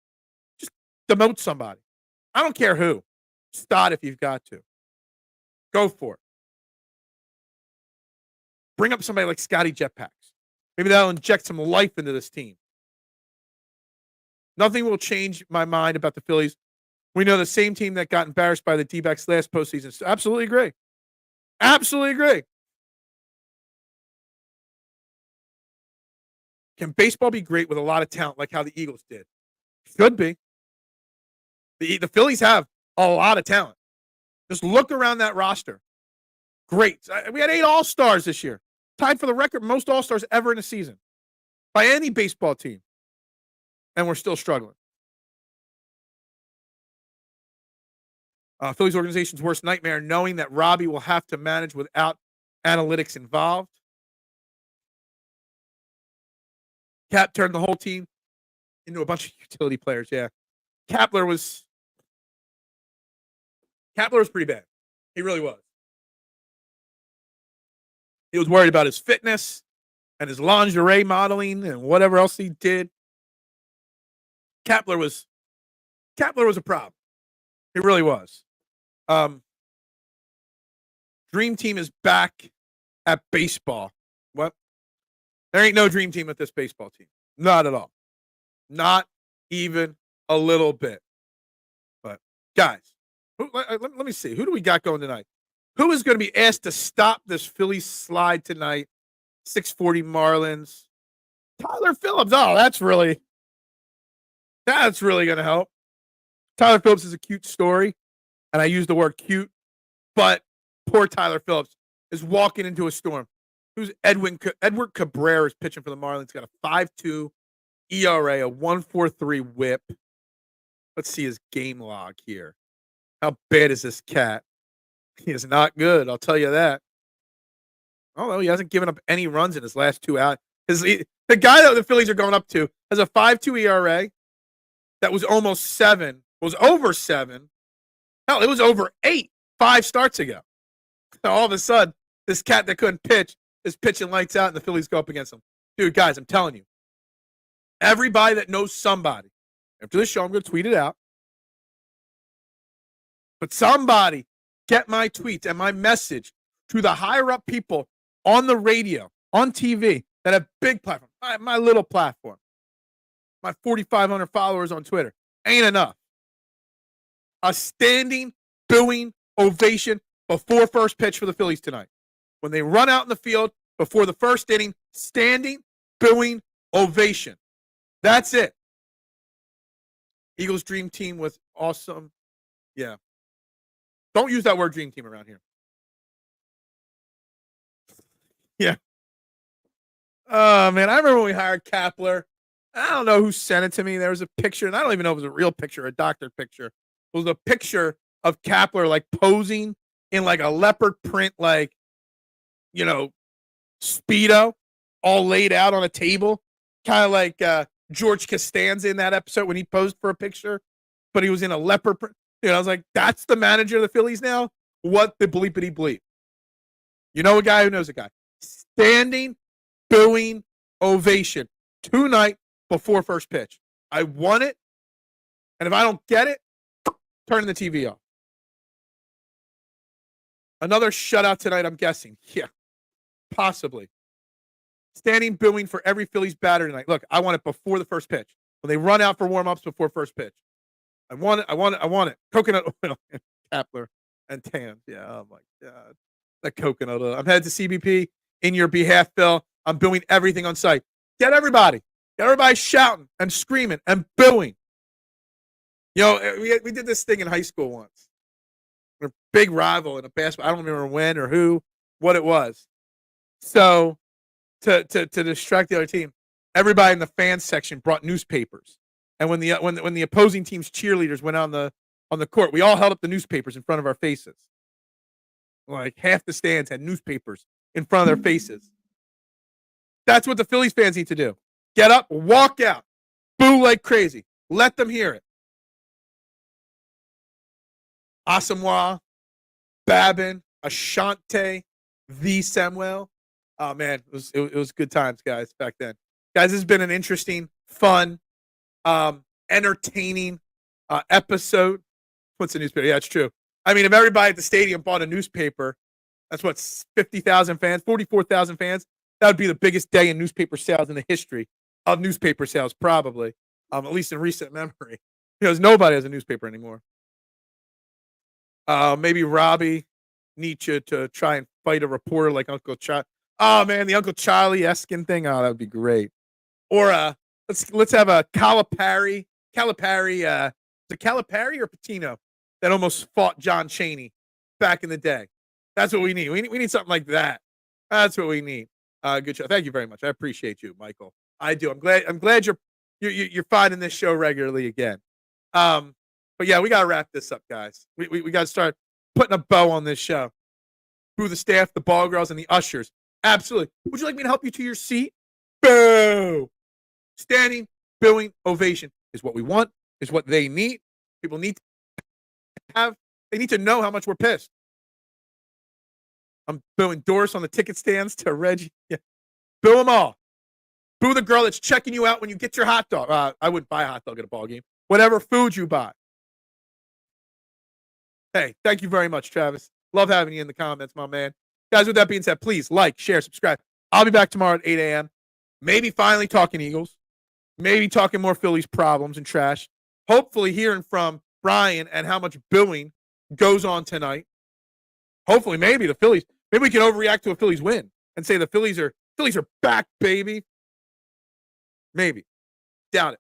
Just demote somebody. I don't care who. Stott if you've got to. Go for it. Bring up somebody like Scotty Jetpacks. Maybe that'll inject some life into this team. Nothing will change my mind about the Phillies. We know the same team that got embarrassed by the D-backs last postseason. So absolutely agree. Absolutely agree. Can baseball be great with a lot of talent like how the Eagles did? Should be. The Phillies have a lot of talent. Just look around that roster. Great. We had 8 All-Stars this year. Tied for the record most All-Stars ever in a season by any baseball team. And we're still struggling. Phillies organization's worst nightmare, knowing that Robbie will have to manage without analytics involved. Cap turned the whole team into a bunch of utility players. Yeah. Kapler was pretty bad. He really was. He was worried about his fitness and his lingerie modeling and whatever else he did. Kapler was a problem. He really was. Dream team is back at baseball. What? There ain't no dream team with this baseball team. Not at all. Not even a little bit. But, guys, let me see. Who do we got going tonight? Who is going to be asked to stop this Phillies slide tonight? 640 Marlins. Tyler Phillips. Oh, that's really going to help. Tyler Phillips is a cute story, and I use the word cute, but poor Tyler Phillips is walking into a storm. Who's Edward Cabrera is pitching for the Marlins. Got a 5.2 ERA, a 1.43 whip. Let's see his game log here. How bad is this cat? He is not good, I'll tell you that. Although he hasn't given up any runs in his last 2 outs. The guy that the Phillies are going up to has a 5.2 ERA that was almost 7, was over 7. Hell, it was over 8 5 starts ago. All of a sudden, this cat that couldn't pitch is pitching lights out, and the Phillies go up against him. Dude, guys, I'm telling you, everybody that knows somebody, after this show, I'm going to tweet it out. But somebody get my tweets and my message to the higher up people on the radio, on TV that have big platforms. My little platform, my 4,500 followers on Twitter ain't enough. A standing, booing ovation before first pitch for the Phillies tonight. When they run out in the field before the first inning, standing, booing, ovation. That's it. Eagles dream team was awesome. Yeah. Don't use that word dream team around here. Yeah. Oh, man. I remember when we hired Kapler. I don't know who sent it to me. There was a picture, and I don't even know if it was a real picture or a doctored picture. It was a picture of Kapler, like, posing in, like, a leopard print, like, you know, Speedo, all laid out on a table. Kind of like George Costanza in that episode when he posed for a picture, but he was in a leopard print. I was like, that's the manager of the Phillies now? What the bleepity bleep? You know a guy who knows a guy. Standing, booing, ovation. Tonight before first pitch. I want it, and if I don't get it, turn the TV off. Another shutout tonight, I'm guessing. Yeah, possibly. Standing, booing for every Phillies batter tonight. Look, I want it before the first pitch. When they run out for warm-ups before first pitch. I want it. Coconut oil, Kapler, and Tans. Yeah, oh my God. The coconut oil. I'm headed to CBP in your behalf, Phil. I'm booing everything on site. Get everybody shouting and screaming and booing. We did this thing in high school once. We're a big rival in a basketball. I don't remember when or who, what it was. So to distract the other team, everybody in the fans section brought newspapers. And when the opposing team's cheerleaders went on the court, we all held up the newspapers in front of our faces. Like half the stands had newspapers in front of their faces. That's what the Phillies fans need to do. Get up, walk out, boo like crazy. Let them hear it. Asamoah, Babin, Ashante, V. Samuel. Oh, man, it was good times, guys, back then. Guys, this has been an interesting, fun, entertaining episode. What's the newspaper? Yeah, it's true. I mean, if everybody at the stadium bought a newspaper, that's what, 50,000 fans, 44,000 fans? That would be the biggest day in newspaper sales in the history of newspaper sales, probably, at least in recent memory. Because nobody has a newspaper anymore. Maybe Robbie Nietzsche to try and fight a reporter like Uncle Charlie. Oh, man, the Uncle Charlie-esque thing. Oh, that would be great. Or let's have a Calipari. Is it Calipari or Patino that almost fought John Chaney back in the day? That's what we need. We need something like that. That's what we need. Good show. Thank you very much. I appreciate you, Michael. I do. I'm glad you're finding this show regularly again. But yeah, we gotta wrap this up, guys. We gotta start putting a bow on this show. Through the staff, the ball girls, and the ushers. Absolutely. Would you like me to help you to your seat? Boo! Standing, booing, ovation is what we want, is what they need. People need to have, they need to know how much we're pissed. I'm booing Doris on the ticket stands to Reggie. Yeah. Boo them all. Boo the girl that's checking you out when you get your hot dog. I wouldn't buy a hot dog at a ball game. Whatever food you buy. Hey, thank you very much, Travis. Love having you in the comments, my man. Guys, with that being said, please like, share, subscribe. I'll be back tomorrow at 8 a.m. Maybe finally talking Eagles. Maybe talking more Phillies problems and trash. Hopefully hearing from Brian and how much booing goes on tonight. Hopefully, maybe the Phillies. Maybe we can overreact to a Phillies win and say the Phillies are back, baby. Maybe. Doubt it.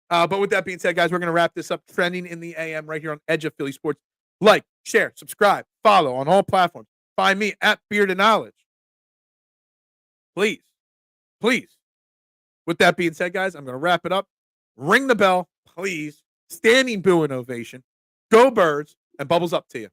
But with that being said, guys, we're going to wrap this up. Trending in the AM right here on Edge of Philly Sports. Like, share, subscribe, follow on all platforms. Find me at Beard of Knowledge. Please. With that being said, guys, I'm going to wrap it up. Ring the bell, please. Standing boo and ovation. Go Birds, and bubbles up to you.